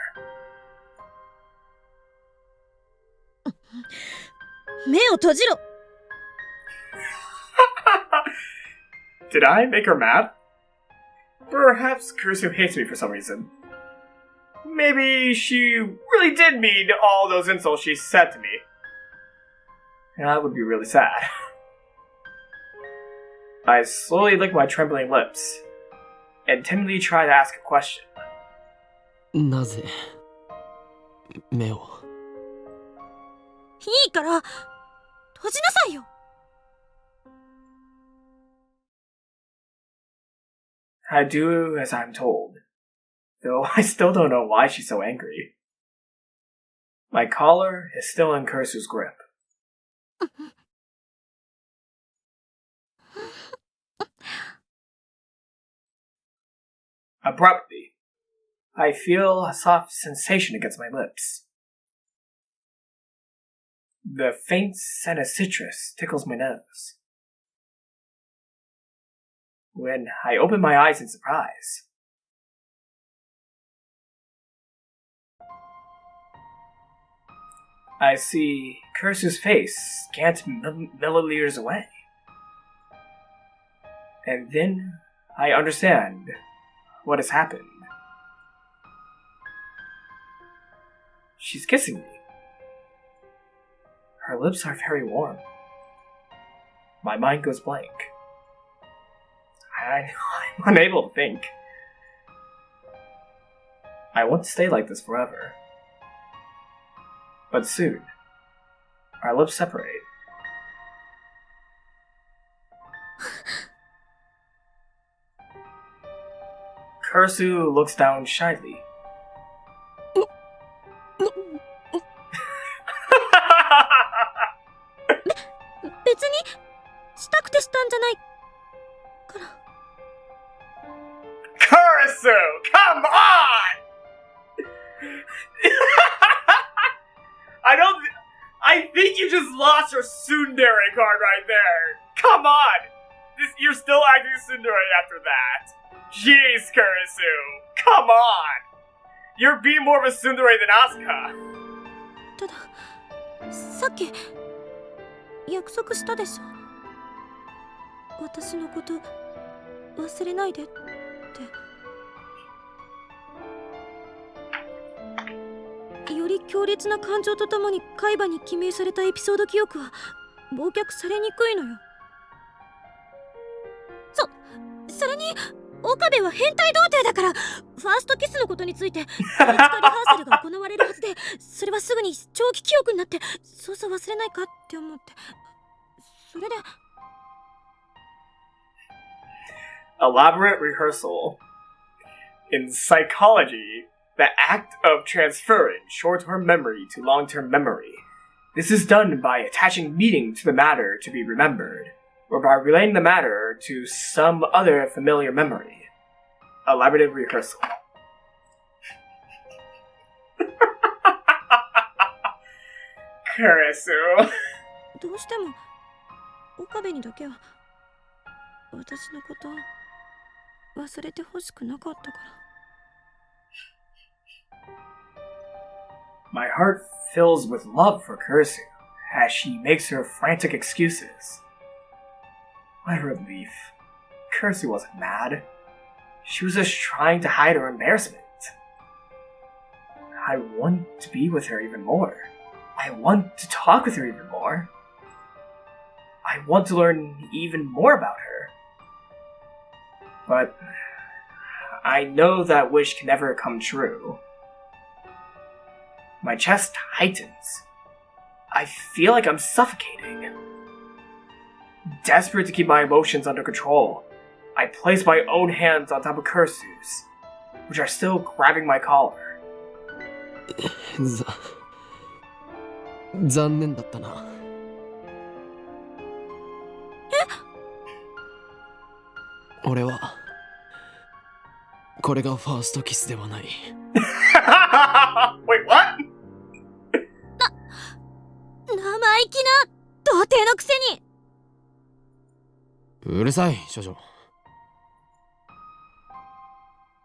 目を閉じろ Did I make her mad? Perhaps Kurisu hates me for some reason. Maybe she really did mean all those insults she said to me. And I would be really sad. I slowly lick my trembling lips and timidly try to ask a question. なぜ目をいいから閉じなさいよ I do as I'm told, though I still don't know why she's so angry. My collar is still in Kurisu's grip. Abruptly, I feel a soft sensation against my lips. The faint scent of citrus tickles my nose. When I open my eyes in surprise, I see Kurisu's face scant milliliters away. And then I understand what has happened. She's kissing me. Her lips are very warm. My mind goes blank. I'm unable to think. I want to stay like this forever. But soon, our lips separate. Kurisu looks down shyly. Kurisu, come on! I think you just lost your tsundere card right there. Come on! You're still acting tsundere after that. Jeez, Kurisu, come on! You're being more of a tsundere than Asuka. たださっき約束したでしょ私のこと忘れないでってより強烈な感情とともに海馬に記名されたエピソード記憶は忘却されにくいのよそれに岡部は変態童貞だからファーストキスのことについてそのリハーサルが行われるはずでそれはすぐに長期記憶になってそうそう忘れないかって思ってそれで Elaborate rehearsal. In psychology, the act of transferring short-term memory to long-term memory. This is done by attaching meaning to the matter to be remembered, or by relating the matter to some other familiar memory. Elaborative rehearsal. Kurisu. どうしても岡部にだけは私のこと忘れてほしくなかったから。 My heart fills with love for Kurisu as she makes her frantic excuses. What a relief. Kurisu wasn't mad. She was just trying to hide her embarrassment. I want to be with her even more. I want to talk with her even more. I want to learn even more about her. But I know that wish can never come true. My chest tightens. I feel like I'm suffocating. Desperate to keep my emotions under control, I place my own hands on top of Kurisu's, which are still grabbing my collar. 残念だったな。俺はこれがファーストキスではない。Wait, what? 生意気な童貞のくせに。うるさい、少女。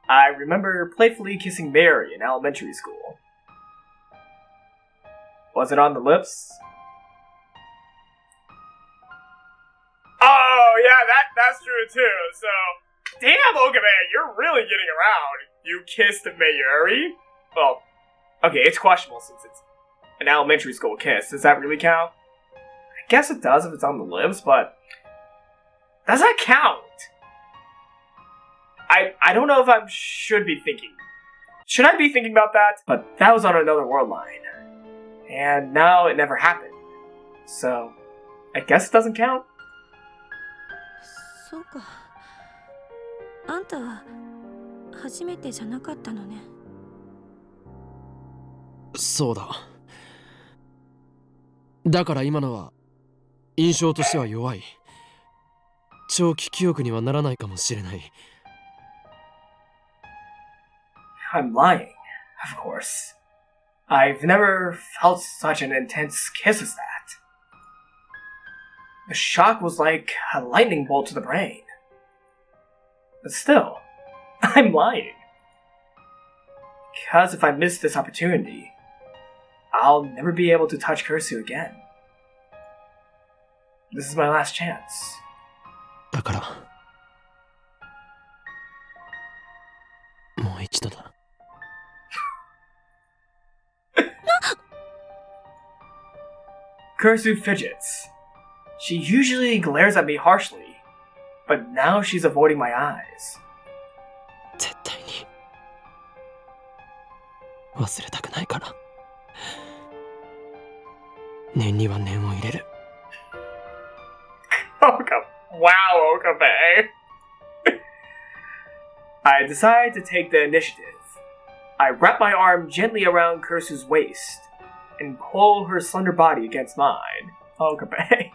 I remember playfully kissing Mary in elementary school. Was it on the lips? Oh, yeah, that's true too. So, damn, Okabe, you're really getting around. You kissed Mayuri? Well, okay, it's questionable since it's an elementary school kiss. Does that really count? I guess it does if it's on the lips, but does that count? I don't know if I should be thinking. Should I be thinking about that? But that was on another world line. And now it never happened. So, I guess it doesn't count? そうか。あんたは初めてじゃなかったのね。そうだ。だから今のは印象としては弱い。長期記憶にはならないかもしれない。I'm lying, of course. I've never felt such an intense kiss as that. The shock was like a lightning bolt to the brain. But still, I'm lying. Because if I miss this opportunity, I'll never be able to touch Kurisu again. This is my last chance. だからもう一度だ。Kurisu fidgets. She usually glares at me harshly, but now she's avoiding my eyes. 絶対に忘れたくないから。念には念を入れる。Wow, Okabe. I decide to take the initiative. I wrap my arm gently around Kurisu's waist and pull her slender body against mine. Okabe.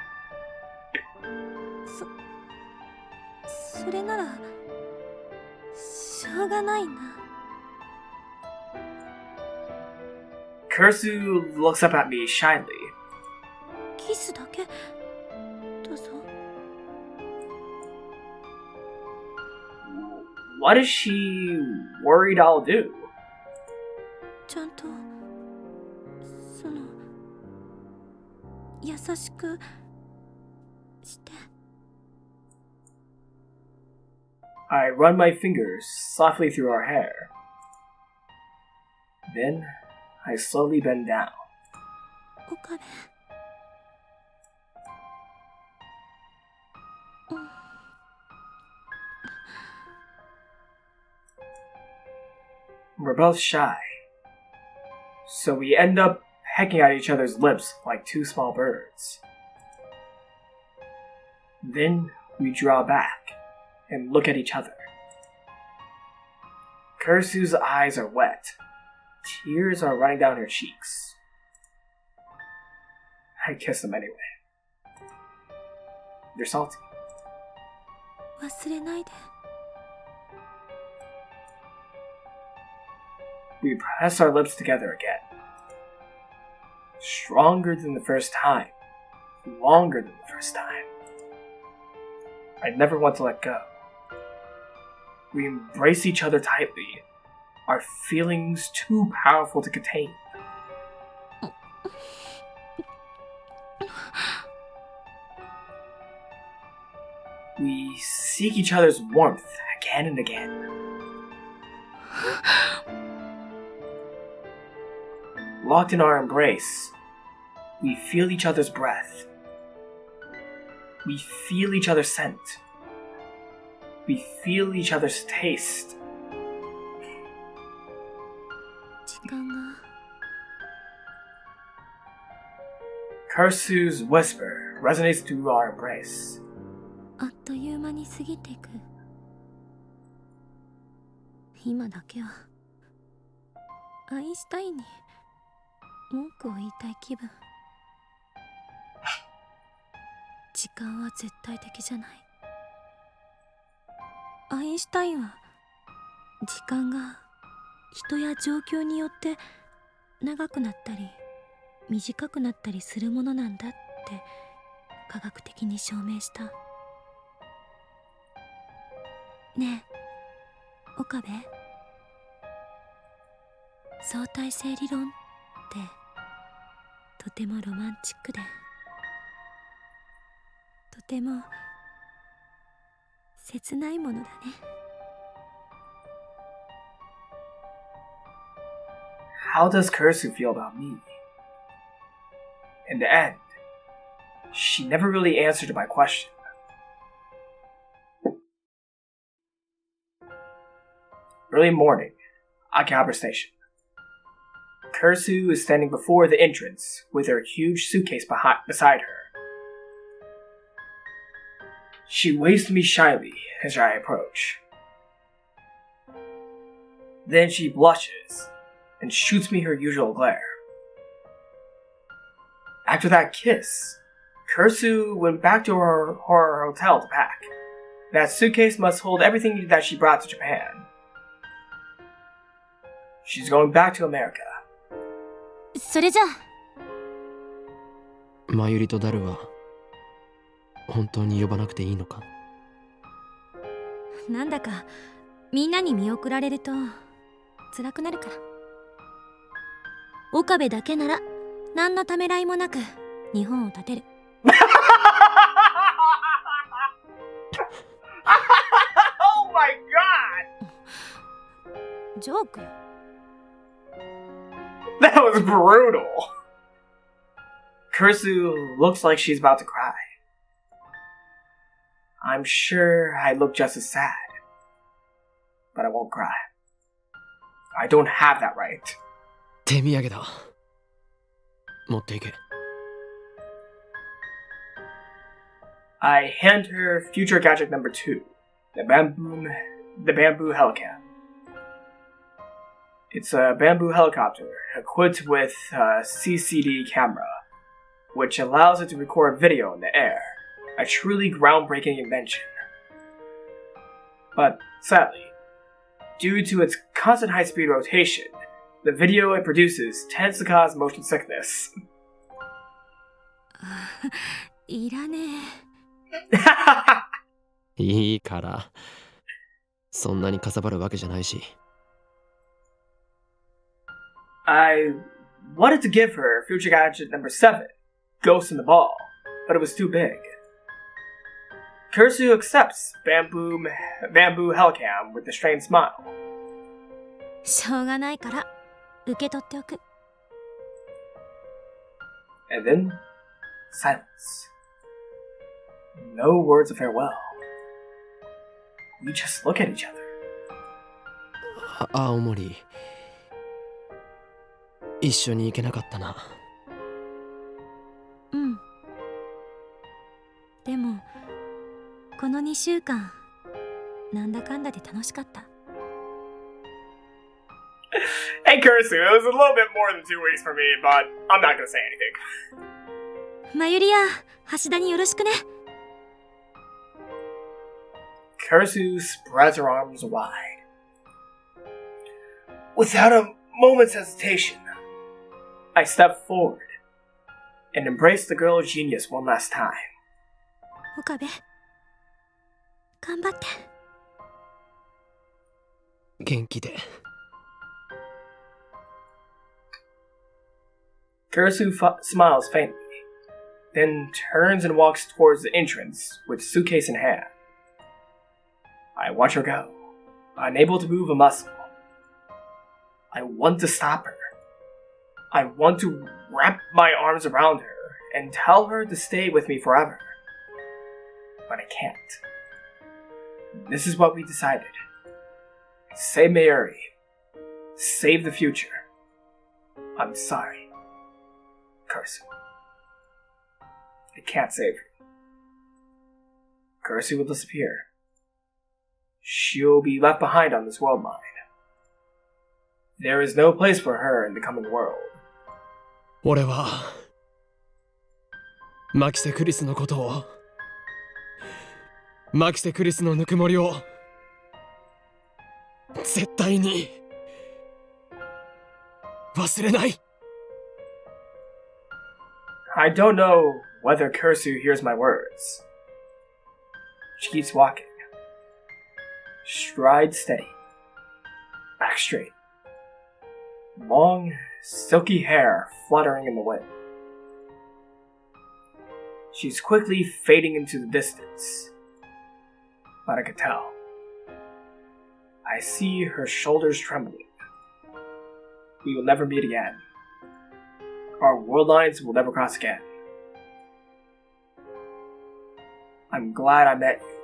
それならしょうがないな。Kurisu looks up at me shyly. キスだけどうぞ。What is she worried I'll do? ちゃんとその優しくして。I run my fingers softly through her hair. Then, I slowly bend down. 岡部。We're both shy. So we end up pecking at each other's lips like two small birds. Then we draw back and look at each other. Kurisu's eyes are wet. Tears are running down her cheeks. I kiss them anyway. They're salty. 忘れないで。 We press our lips together again. Stronger than the first time. Longer than the first time. I never want to let go. We embrace each other tightly, our feelings too powerful to contain. We seek each other's warmth again and again. Locked in our embrace, we feel each other's breath. We feel each other's scent. We feel each other's taste. 時間が Kurisu's whisper resonates through our embrace. あっという間に過ぎていく。今だけはアインシュタインに文句を言いたい気分。時間は絶対的じゃない。アインシュタインは時間が人や状況によって長くなったり短くなったりするものなんだって科学的に証明した。ねえ、岡部、相対性理論ってとてもロマンチックでとても切ないものだね。How does Kurisu feel about me? In the end, she never really answered my question. Early morning, Akihabara Station. Kurisu is standing before the entrance with her huge suitcase beside her. She waves to me shyly as I approach. Then she blushes and shoots me her usual glare. After that kiss, Kurisu went back to her hotel to pack. That suitcase must hold everything that she brought to Japan. She's going back to America. それじゃあマユリとダルは本当に呼ばなくていいのか？なんだかみんなに見送られると辛くなるから。岡部だけなら何のためらいもなく日本を立てる。Oh my god! ジョークよ。That was brutal! Kurisu looks like she's about to cry. I'm sure I look just as sad. But I won't cry. I don't have that right. 手土産だ。持っていけ。I hand her future gadget number 2, the bamboo helicam. It's a bamboo helicopter equipped with a CCD camera, which allows it to record video in the air, a truly groundbreaking invention. But sadly, due to its constant high-speed rotation, the video it produces tends to cause motion sickness. いらねえ。いいから。そんなにかさばるわけじゃないし。I wanted to give her future gadget number 7, Ghost in the Ball, but it was too big. Kurisu accepts bamboo helicam with a strained smile. しょうがないから受け取っておく。And then, silence. No words of farewell. We just look at each other. 青森。一緒に行けなかったな。うん。でもこの2週間なんだかんだで楽しかった。 Hey Kurisu, it was a little bit more than 2 weeks for me, but I'm not gonna say anything. マユリア、橋田によろしくね。 Kurisu spreads her arms wide. Without a moment's hesitation, I step forward and embrace the girl genius one last time. 岡部、頑張って。元気で。Kurisu smiles faintly, then turns and walks towards the entrance with suitcase in hand. I watch her go, unable to move a muscle. I want to stop her. I want to wrap my arms around her and tell her to stay with me forever. But I can't. This is what we decided. Save Mayuri. Save the future. I'm sorry. Kurisu. I can't save her. Kurisu will disappear. She'll be left behind on this world line. There is no place for her in the coming world. 俺はマキセクリスのことを、マキセクリスのぬくもりを絶対に忘れない。 I don't know whether Kurisu hears my words. She keeps walking. Stride steady. Back straight. Long, silky hair fluttering in the wind. She's quickly fading into the distance. But I can tell. I see her shoulders trembling. We will never meet again. Our world lines will never cross again. I'm glad I met you,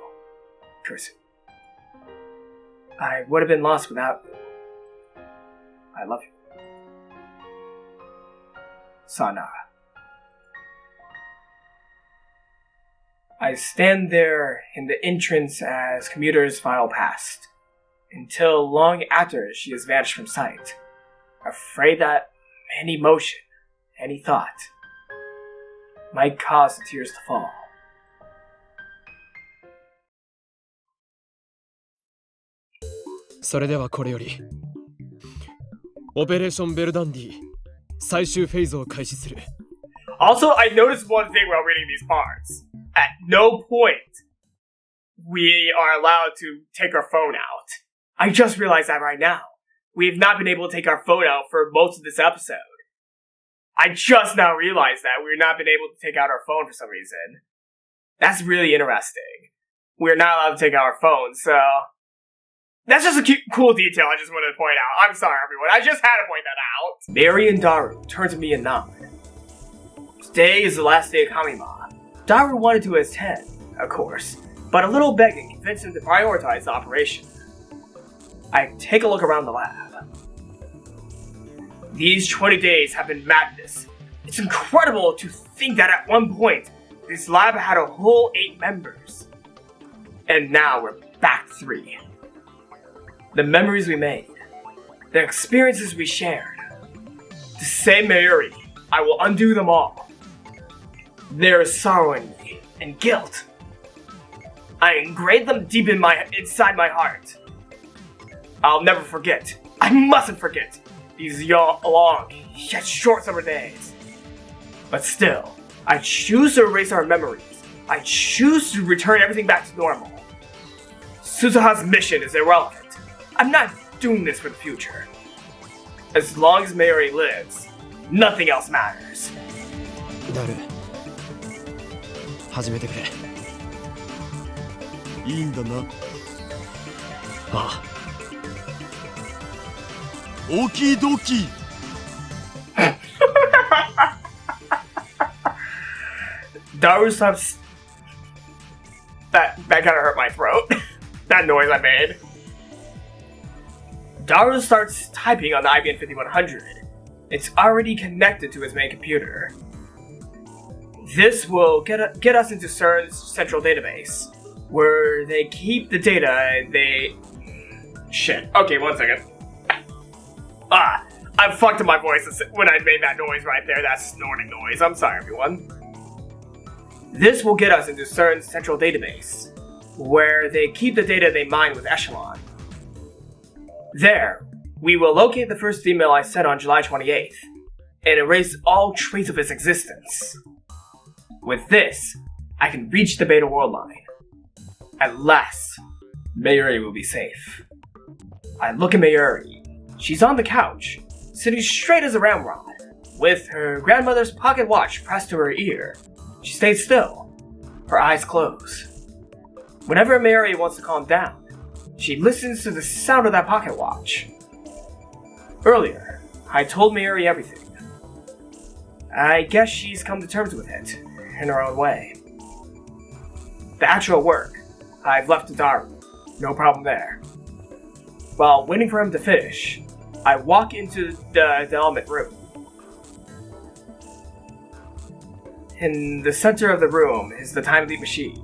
Kurisu. I would have been lost without you. I love you. Sayonara. I stand there in the entrance as commuters file past, until long after she has vanished from sight, afraid that any motion, any thought, might cause the tears to fall. それではこれよりオペレーションベルダンディ最終フェーズを開始する。 Also, I noticed one thing while reading these parts. At no point we are allowed to take our phone out. I just realized that right now. We have not been able to take our phone out for most of this episode. I just now realized that we've not been able to take out our phone for some reason. That's really interesting. We're not allowed to take out our phones, so... That's just a cool detail I just wanted to point out. I'm sorry, everyone. I just had to point that out. Mary and Daru turn to me and nod. Today is the last day of Kamima. Daru wanted to attend, of course, but a little begging convinced him to prioritize the operation. I take a look around the lab. These 20 days have been madness. It's incredible to think that at one point, this lab had a whole 8 members. And now we're back 3. The memories we made, the experiences we shared. To save Mayuri, I will undo them all. There is sorrow in me, and guilt. I engrave them deep inside my heart. I'll never forget, I mustn't forget, these long, yet short summer days. But still, I choose to erase our memories. I choose to return everything back to normal. Suzuha's mission is irrelevant. I'm not doing this for the future. As long as Mayuri lives, nothing else matters. ダル、始めてくれ。いいんだな。ああ。オキドキ。Daru stops. That kind of hurt my throat. That noise I made. Daru starts typing on the IBM 5100. It's already connected to his main computer. This will get us into CERN's central database, where they keep the data. Shit. Okay, one second. I fucked up my voice when I made that noise right there. That snorting noise. I'm sorry, everyone. This will get us into CERN's central database, where they keep the data they mine with Echelon. There, we will locate the first email I sent on July 28th, and erase all trace of its existence. With this, I can reach the Beta World line. At last, Mayuri will be safe. I look at Mayuri. She's on the couch, sitting straight as a ramrod, with her grandmother's pocket watch pressed to her ear. She stays still, her eyes closed. Whenever Mayuri wants to calm down, she listens to the sound of that pocket watch. Earlier, I told Mayuri everything. I guess she's come to terms with it, in her own way. The actual work, I've left to Daru. No problem there. While waiting for him to finish, I walk into the element room. In the center of the room is the time leap machine.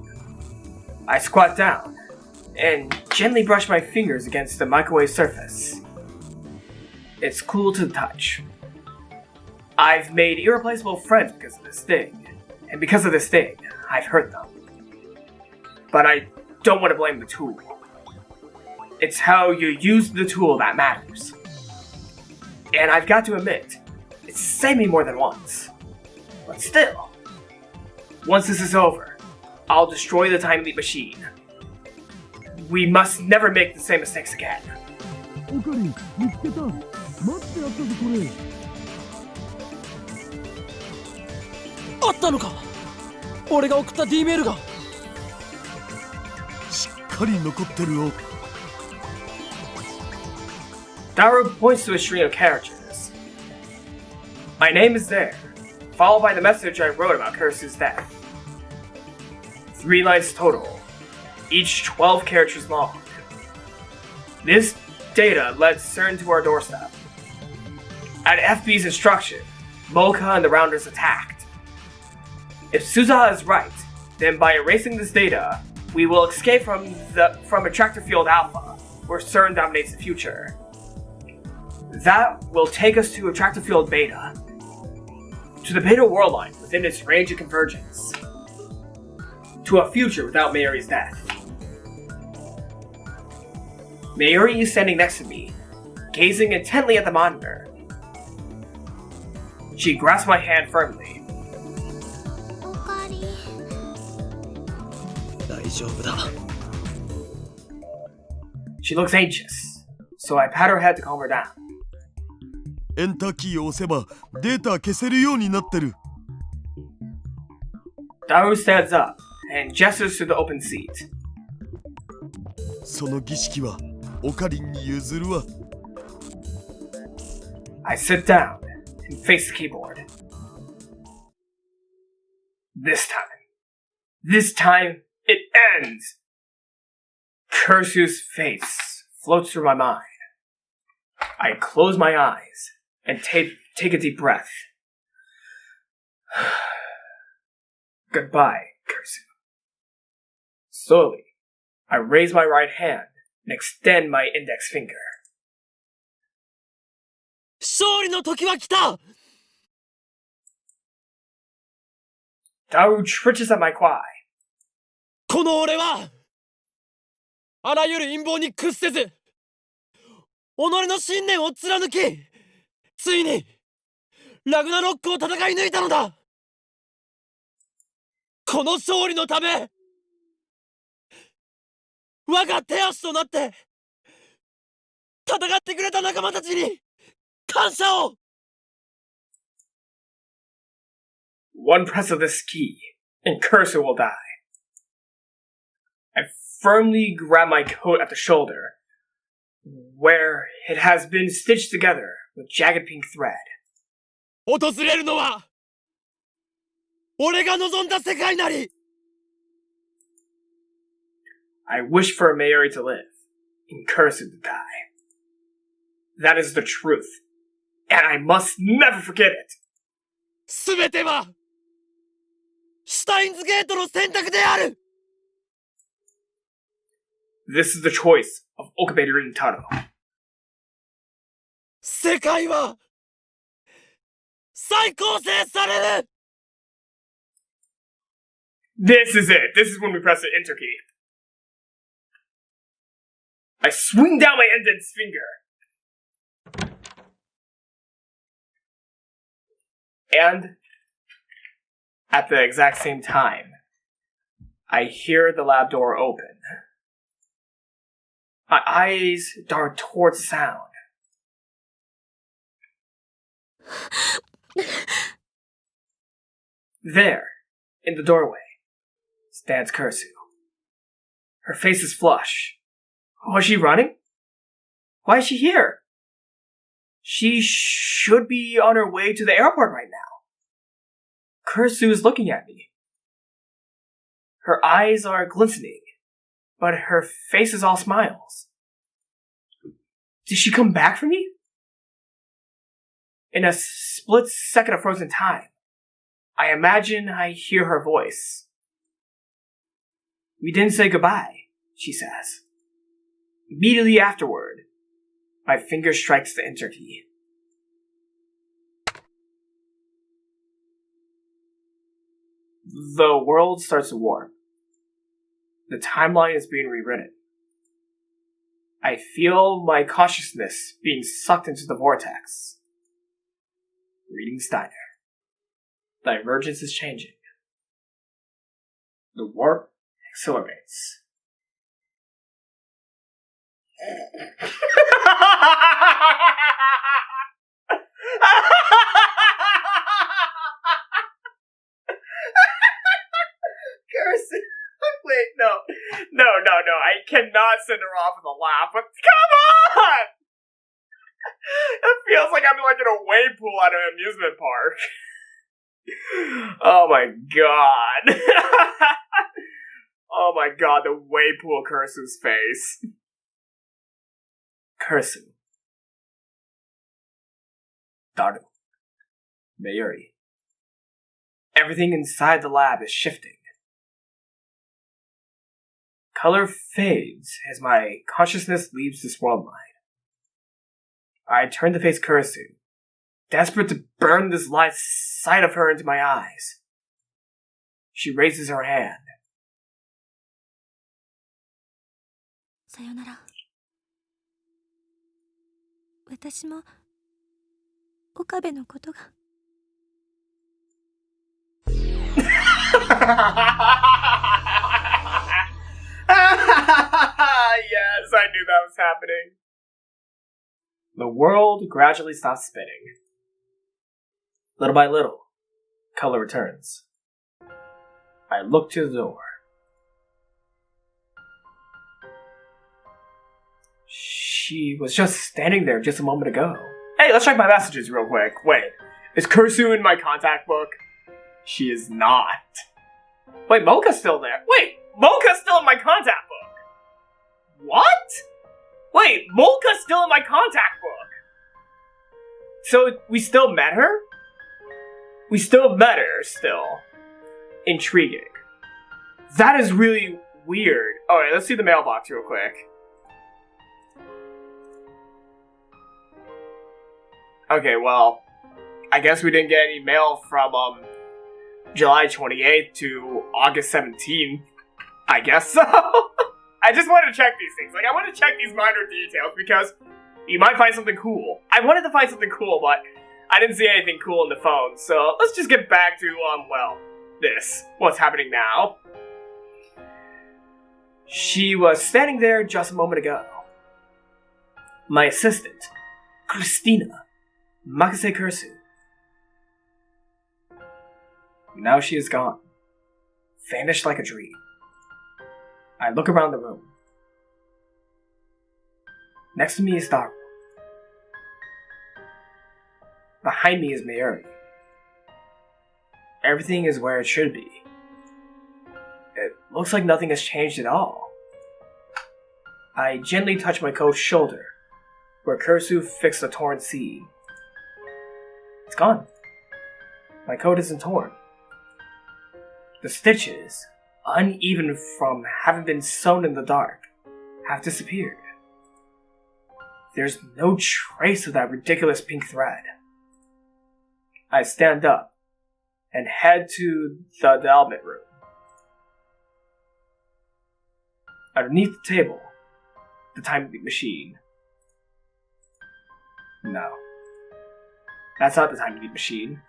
I squat down and gently brush my fingers against the microwave surface. It's cool to the touch. I've made irreplaceable friends because of this thing, and because of this thing, I've hurt them. But I don't want to blame the tool. It's how you use the tool that matters. And I've got to admit, it's saved me more than once. But still, once this is over, I'll destroy the time leap machine. We must never make the same mistakes again. Okabe, 見つけた。待ってあったぞこれ。あったのか。俺が送った D メールが。しっかり残ってるよ。Daru points to a string of characters. My name is there, followed by the message I wrote about Kurisu's death. 3 lines total, each 12 characters long. This data led CERN to our doorstep. At FB's instruction, Mocha and the Rounders attacked. If Suzaha is right, then by erasing this data, we will escape from Attractor Field Alpha, where CERN dominates the future. That will take us to Attractor Field Beta, to the Beta World Line within its range of convergence, to a future without Mayuri's death. Mayuri is standing next to me, gazing intently at the monitor. She grasps my hand firmly. 大丈夫だ。 She looks anxious, so I pat her head to calm her down. エンターキーを押せばデータ消せるようになってる。Daru stands up and gestures to the open seat. その儀式はオカリンに譲るわ。I sit down and face the keyboard. This time, it ends! Kurisu's face floats through my mind. I close my eyes and take a deep breath. Goodbye, Kurisu. Slowly, I raise my right hand and extend my index finger. 勝利の時は来た。 Daru twitches at my quai. この俺はあらゆる陰謀に屈せず己の信念を貫きついにラグナロックを戦い抜いたのだ。この勝利のため我が手足となって戦ってくれた仲間たちに感謝を。 One press of this key, and Kurisu will die. I firmly grab my coat at the shoulder, where it has been stitched together with jagged pink thread. 訪れるのは俺が望んだ世界なり。 I wish for Mayuri to live, and Kurisu to die. That is the truth, and I must never forget it. すべてはシュタインズゲートの選択である。This is the choice of Okabe Rintaro. 世界は再構成される This is it. This is when we press the enter key. I swing down my index finger. And at the exact same time, I hear the lab door open. My eyes dart towards the sound. There, in the doorway, stands Kurisu. Her face is flush. Was she running? Why is she here? She should be on her way to the airport right now. Kurisu is looking at me. Her eyes are glistening, but her face is all smiles. Did she come back for me? In a split second of frozen time, I imagine I hear her voice. We didn't say goodbye, she says. Immediately afterward, my finger strikes the enter key. The world starts to warp. The timeline is being rewritten. I feel my consciousness being sucked into the vortex. Reading Steiner. Divergence is changing. The warp accelerates. Kirsten, wait, no. I cannot send her off with a laugh, but come on! It feels like I'm like in a wave pool at an amusement park. Oh my god. Oh my god, the wave pool Kurisu's face. Kurisu. Daru. Mayuri. Everything inside the lab is shifting. Color fades as my consciousness leaves this world line. I turn to face Kurisu, desperate to burn this light sight of her into my eyes. She raises her hand. さよなら。私も岡部のことが。Yes, I knew that was happening. The world gradually stops spinning. Little by little, color returns. I look to the door. She was just standing there just a moment ago. Hey, let's check my messages real quick. Wait, is Kurisu in my contact book? She is not. Wait, Mocha's still there. Wait, Mocha's still in my contact book. What? Wait, Mocha's still in my contact book. So we still met her? We still met her, still. Intriguing. That is really weird. Alright, let's see the mailbox real quick. Okay, well, I guess we didn't get any mail from, July 28th to August 17th. I guess so. I just wanted to check these things. Like, I want to check these minor details because you might find something cool. I wanted to find something cool, but I didn't see anything cool in the phone. So let's just get back to, well, this. What's happening now? She was standing there just a moment ago. My assistant, Christina Makase Kurisu. Now she is gone. Vanished like a dream. I look around the room. Next to me is Daru. Behind me is Mayuri. Everything is where it should be. It looks like nothing has changed at all. I gently touch my coat's shoulder, where Kurisu fixed the torn seam. It's gone. My coat isn't torn. The stitches, uneven from having been sewn in the dark, have disappeared. There's no trace of that ridiculous pink thread. I stand up and head to the endowment room. Underneath the table, the time machine. No. That's not the time machine.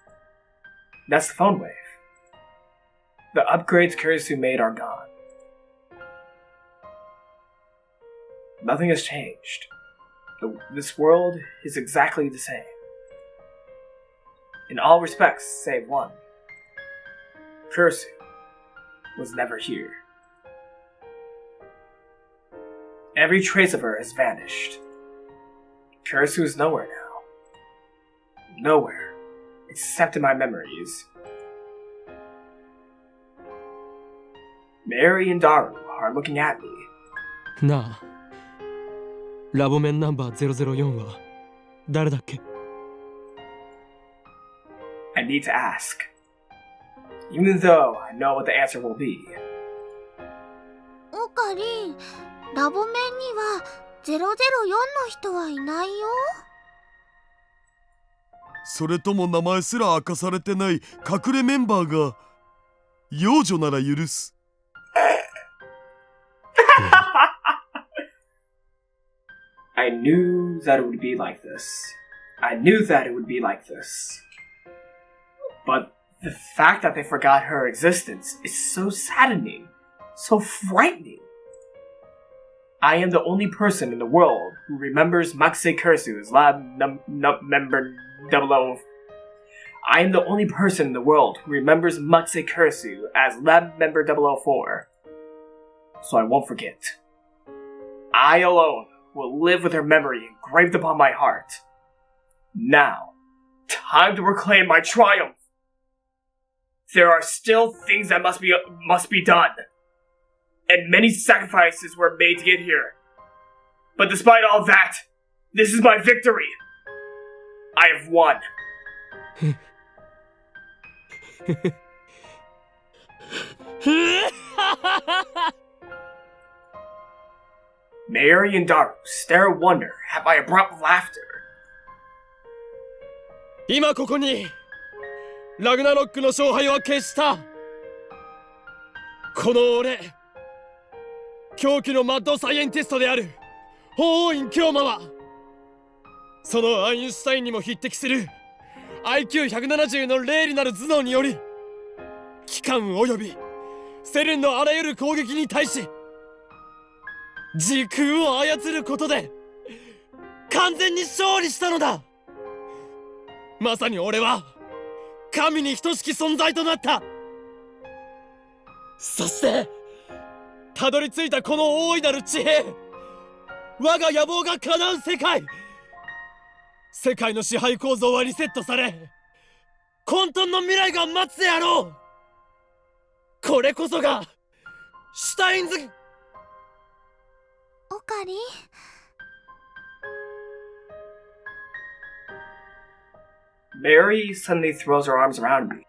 That's the phone wave. The upgrades Kurisu made are gone. Nothing has changed. This world is exactly the same. In all respects, save one. Kurisu was never here. Every trace of her has vanished. Kurisu is nowhere now. Nowhere, except in my memories. Mary and Daru are looking at me. なあ、ラボメンナンバー004は誰だっけ？ I need to ask. Even though I know what the answer will be. オカリン、ラボメンには004の人はいないよ。それとも名前すら明かされてない隠れメンバーが幼女なら許す。I knew that it would be like this. I knew that it would be like this. But the fact that they forgot her existence is so saddening, so frightening. I am the only person in the world who remembers Makusei Kurisu as lab member 00. I am the only person in the world who remembers Makusei Kurisu as lab member 004. So I won't forget. I alone will live with her memory engraved upon my heart. Now, time to proclaim my triumph. There are still things that must be done, and many sacrifices were made to get here. But despite all that, this is my victory. I have won. Mary and Daru stare in wonder at my abrupt laughter. 今ここにラグナロックの勝敗は決した。この俺、狂気のマッドサイエンティストである法王院京馬はそのアインシュタインにも匹敵する IQ170 の霊理なる頭脳により機関およびセレンのあらゆる攻撃に対し時空を操ることで完全に勝利したのだ。まさに俺は神に等しき存在となった。そしてたどり着いたこの大いなる地平、我が野望が叶う世界、世界の支配構造はリセットされ混沌の未来が待つであろう。これこそがシュタインズ。オカリン、Mary suddenly throws her arms around me.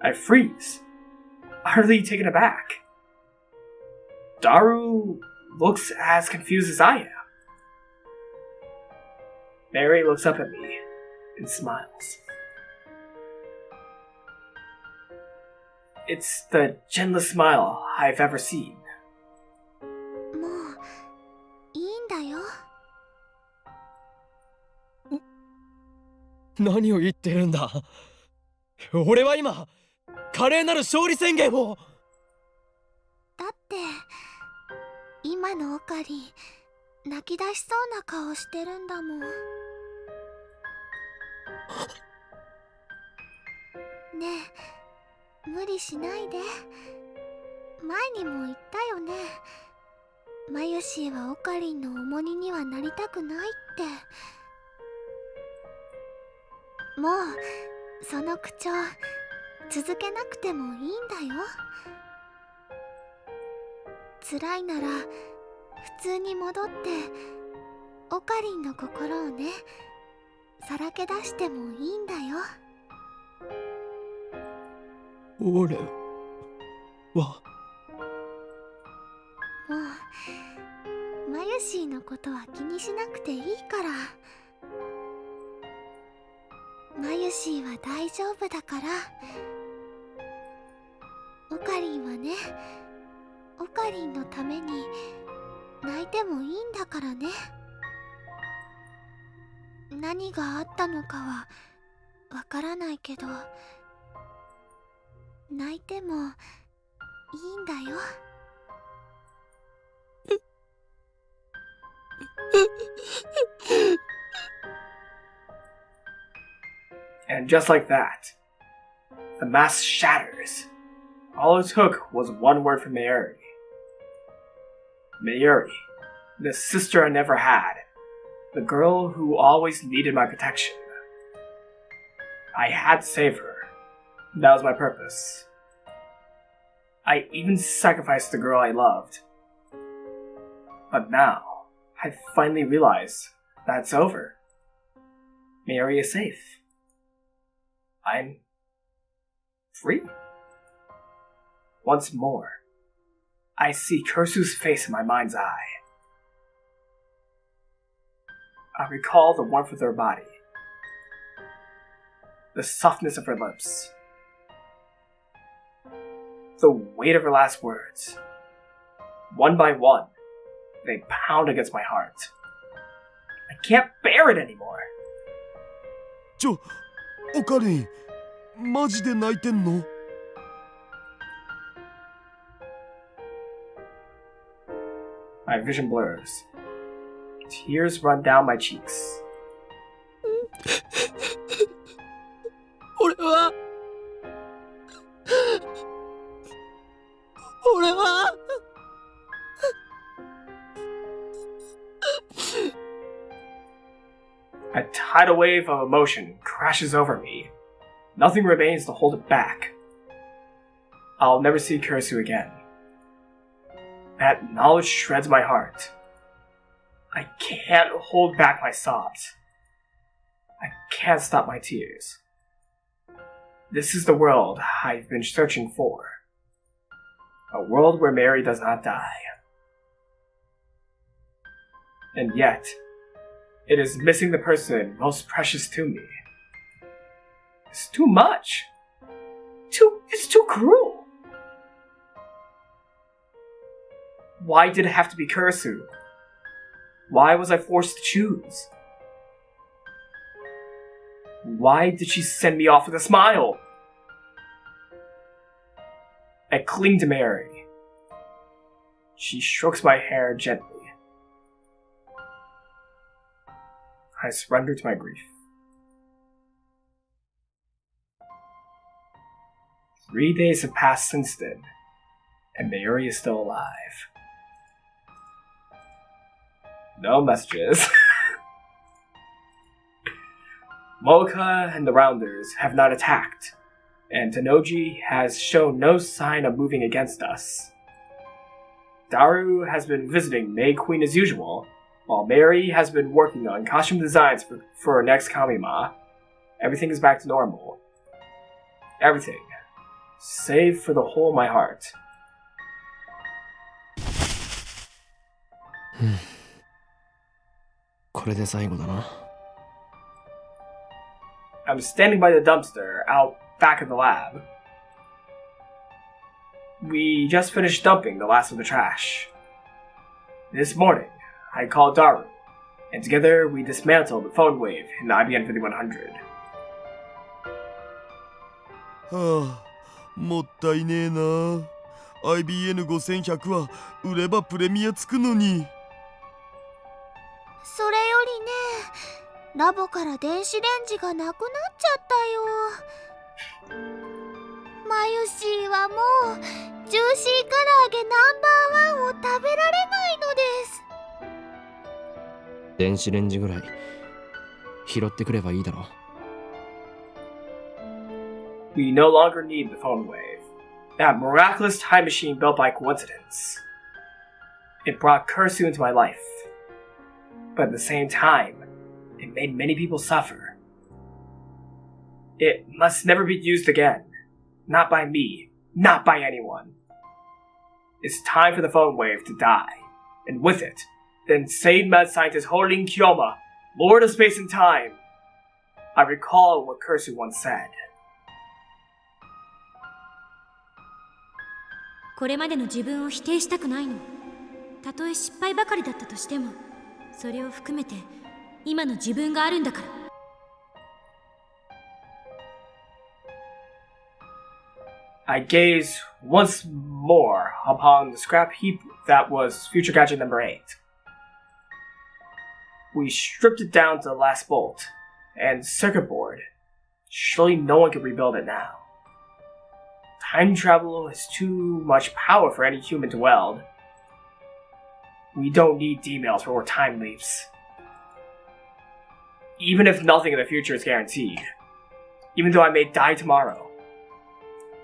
I freeze, utterly taken aback. Daru looks as confused as I am. Mary looks up at me and smiles. It's the gentlest smile I've ever seen. もういいんだよ。何を言ってるんだ。俺は今華麗なる勝利宣言を。だって今のオカリン泣き出しそうな顔してるんだもん。ねえ、無理しないで。前にも言ったよね。マユシーはオカリンの重荷にはなりたくないって。もうその口調続けなくてもいいんだよ。辛いなら普通に戻ってオカリンの心をね、さらけ出してもいいんだよ。俺はもうユシーのことは気にしなくていいから。マユシーは大丈夫だから。オカリンはね、オカリンのために泣いてもいいんだからね。何があったのかはわからないけど、泣いてもいいんだよ。And just like that, the mask shatters. All it took was one word from Mayuri. Mayuri, the sister I never had, the girl who always needed my protection. I had to save her. That was my purpose. I even sacrificed the girl I loved. But now, I finally realized that it's over. Mayuri is safe. I'm free. Once more, I see Kurisu's face in my mind's eye. I recall the warmth of her body, the softness of her lips, the weight of her last words. One by one, they pound against my heart. I can't bear it anymore. オカリン、マジで泣いてんの？ My vision blurs. Tears run down my cheeks. 俺はA tidal wave of emotion crashes over me. Nothing remains to hold it back. I'll never see Kurisu again. That knowledge shreds my heart. I can't hold back my sobs. I can't stop my tears. This is the world I've been searching for. A world where Mary does not die. And yet, it is missing the person most precious to me. It's too much. It's too cruel. Why did it have to be Kurisu? Why was I forced to choose? Why did she send me off with a smile? I cling to Mary. She strokes my hair gently. I surrender to my grief. 3 days have passed since then, and Mayuri is still alive. No messages. Mocha and the Rounders have not attacked, and Tanoji has shown no sign of moving against us. Daru has been visiting May Queen as usual, while Mary has been working on costume designs for her next Kamima. Everything is back to normal. Everything. Save for the hole in my heart. これで最後だな。I'm standing by the dumpster out back of the lab. We just finished dumping the last of the trash. This morning, I called Daru, and together we dismantled the phone wave in the IBM 5100. はあ、もったいねえな。IBN5100 は売ればプレミアつくのに。それよりね、ラボから電子レンジがなくなっちゃったよ。マユシーはもうジューシー唐揚げナンバーワンを食べられないのです。電子レンジぐらい拾ってくればいいだろう。We no longer need the phone wave. That miraculous time machine built by coincidence. It brought Kurisu into my life. But at the same time, it made many people suffer. It must never be used again. Not by me. Not by anyone. It's time for the phone wave to die. And with it, the insane mad scientist Horin Kyoma, Lord of Space and Time. I recall what Kurisu once said. これまでの自分を否定したくないの。たとえ失敗ばかりだったとしても、それを含めて今の自分があるんだから。I gaze once more upon the scrap heap that was Future Gadget number 8. We stripped it down to the last bolt and circuit board. Surely no one could rebuild it now. Time travel is too much power for any human to wield. We don't need D-mails for time leaps. Even if nothing in the future is guaranteed, even though I may die tomorrow,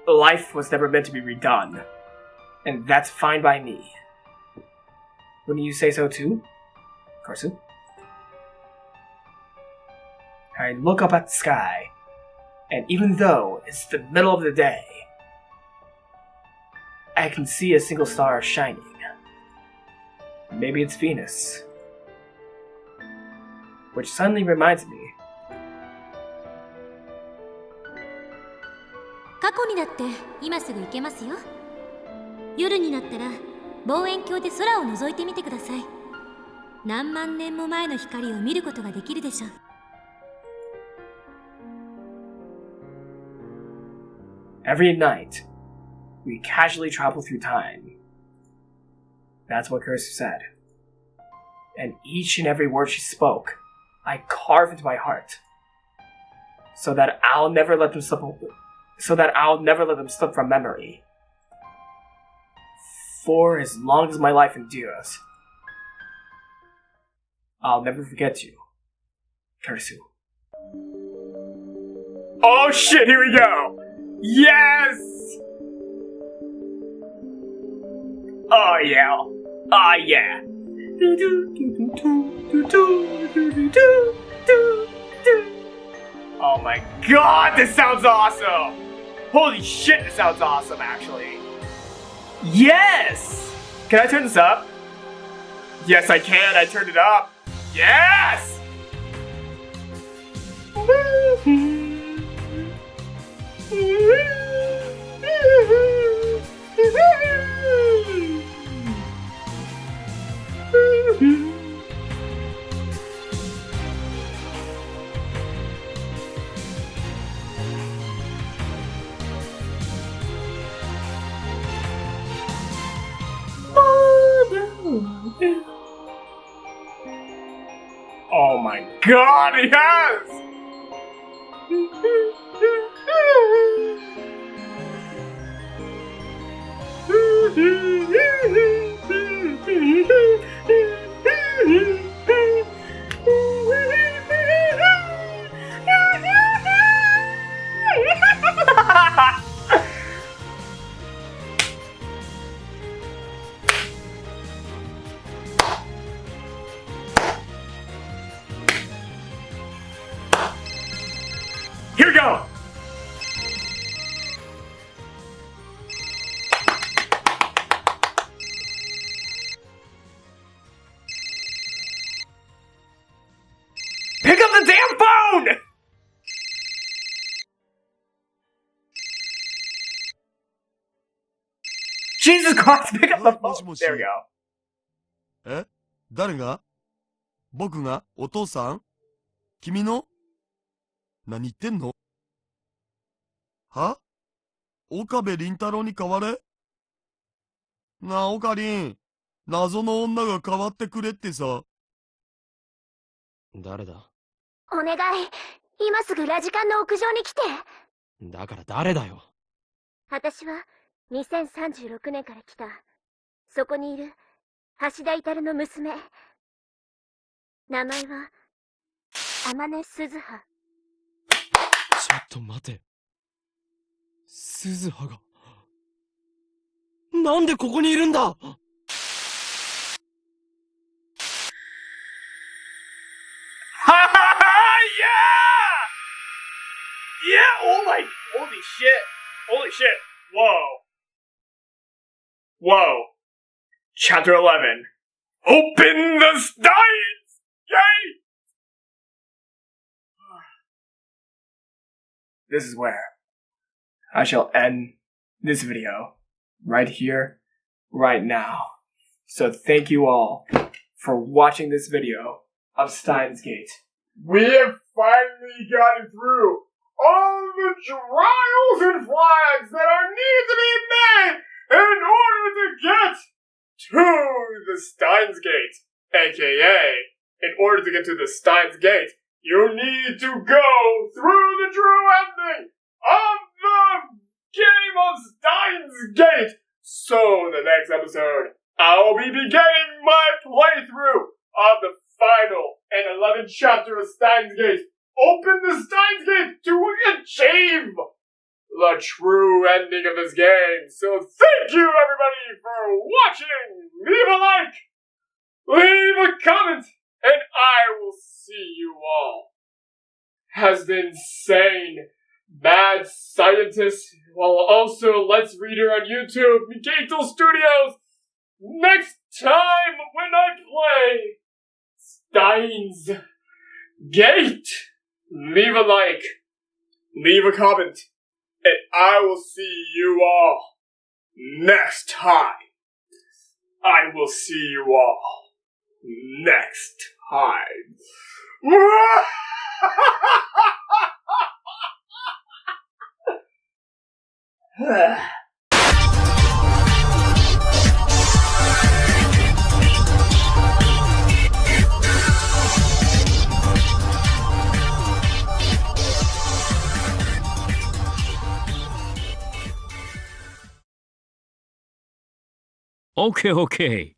life was never meant to be redone, and that's fine by me. Wouldn't you say so too, Kurisu? I look up at the sky, and even though it's the middle of the day, I can see a single star shining. Maybe it's Venus. Which suddenly reminds me. 過去にだって今すぐ行けますよ。夜になったら望遠鏡で空を覗いてみてください。何万年も前の光を見ることができるでしょう。Every night, we casually travel through time. That's what Kurisu said. And each and every word she spoke, I carve into my heart, so that I'll never let them slip from memory. For as long as my life endures, I'll never forget you, Kurisu. Oh shit, here we go! Yes! Oh yeah. Oh yeah. Oh my god, this sounds awesome! Holy shit, this sounds awesome actually. Yes! Can I turn this up? Yes, I can. I turned it up. Yes! Oh my god, yes! Here we go! Pick up the damn phone! Jesus Christ, pick up the phone! There we go. え？誰が？僕が？お父さん？君の？何言ってんの？は？岡部倫太郎に代われ？なあ、オカリン。謎の女が代わってくれってさ。誰だ？お願い、今すぐラジカンの屋上に来て。だから誰だよ。私は2036年から来た。そこにいる橋田至の娘。名前は天音鈴葉。ちょっと待て。鈴葉が。なんでここにいるんだYeah! Oh my, holy shit. Holy shit. Whoa. Whoa. Chapter 11. Open the Steins gate! This is where I shall end this video. Right here, right now. So thank you all for watching this video of Steins Gate. We have finally gotten through all the trials and flags that are needed to be made in order to get to the Steins Gate. AKA, in order to get to the Steins Gate, you need to go through the true ending of the game of Steins Gate. So in the next episode, I will be beginning my playthrough of the final and 11th chapter of Steins Gate. Open the Steins Gate to achieve the true ending of this game. So thank you everybody for watching. Leave a like, leave a comment, and I will see you all as the insane mad scientist, while also Let's Reader on YouTube, Gatel Studios, next time when I play Steins Gate. Leave a like, leave a comment, and I will see you all next time. I will see you all next time. Okay, okay.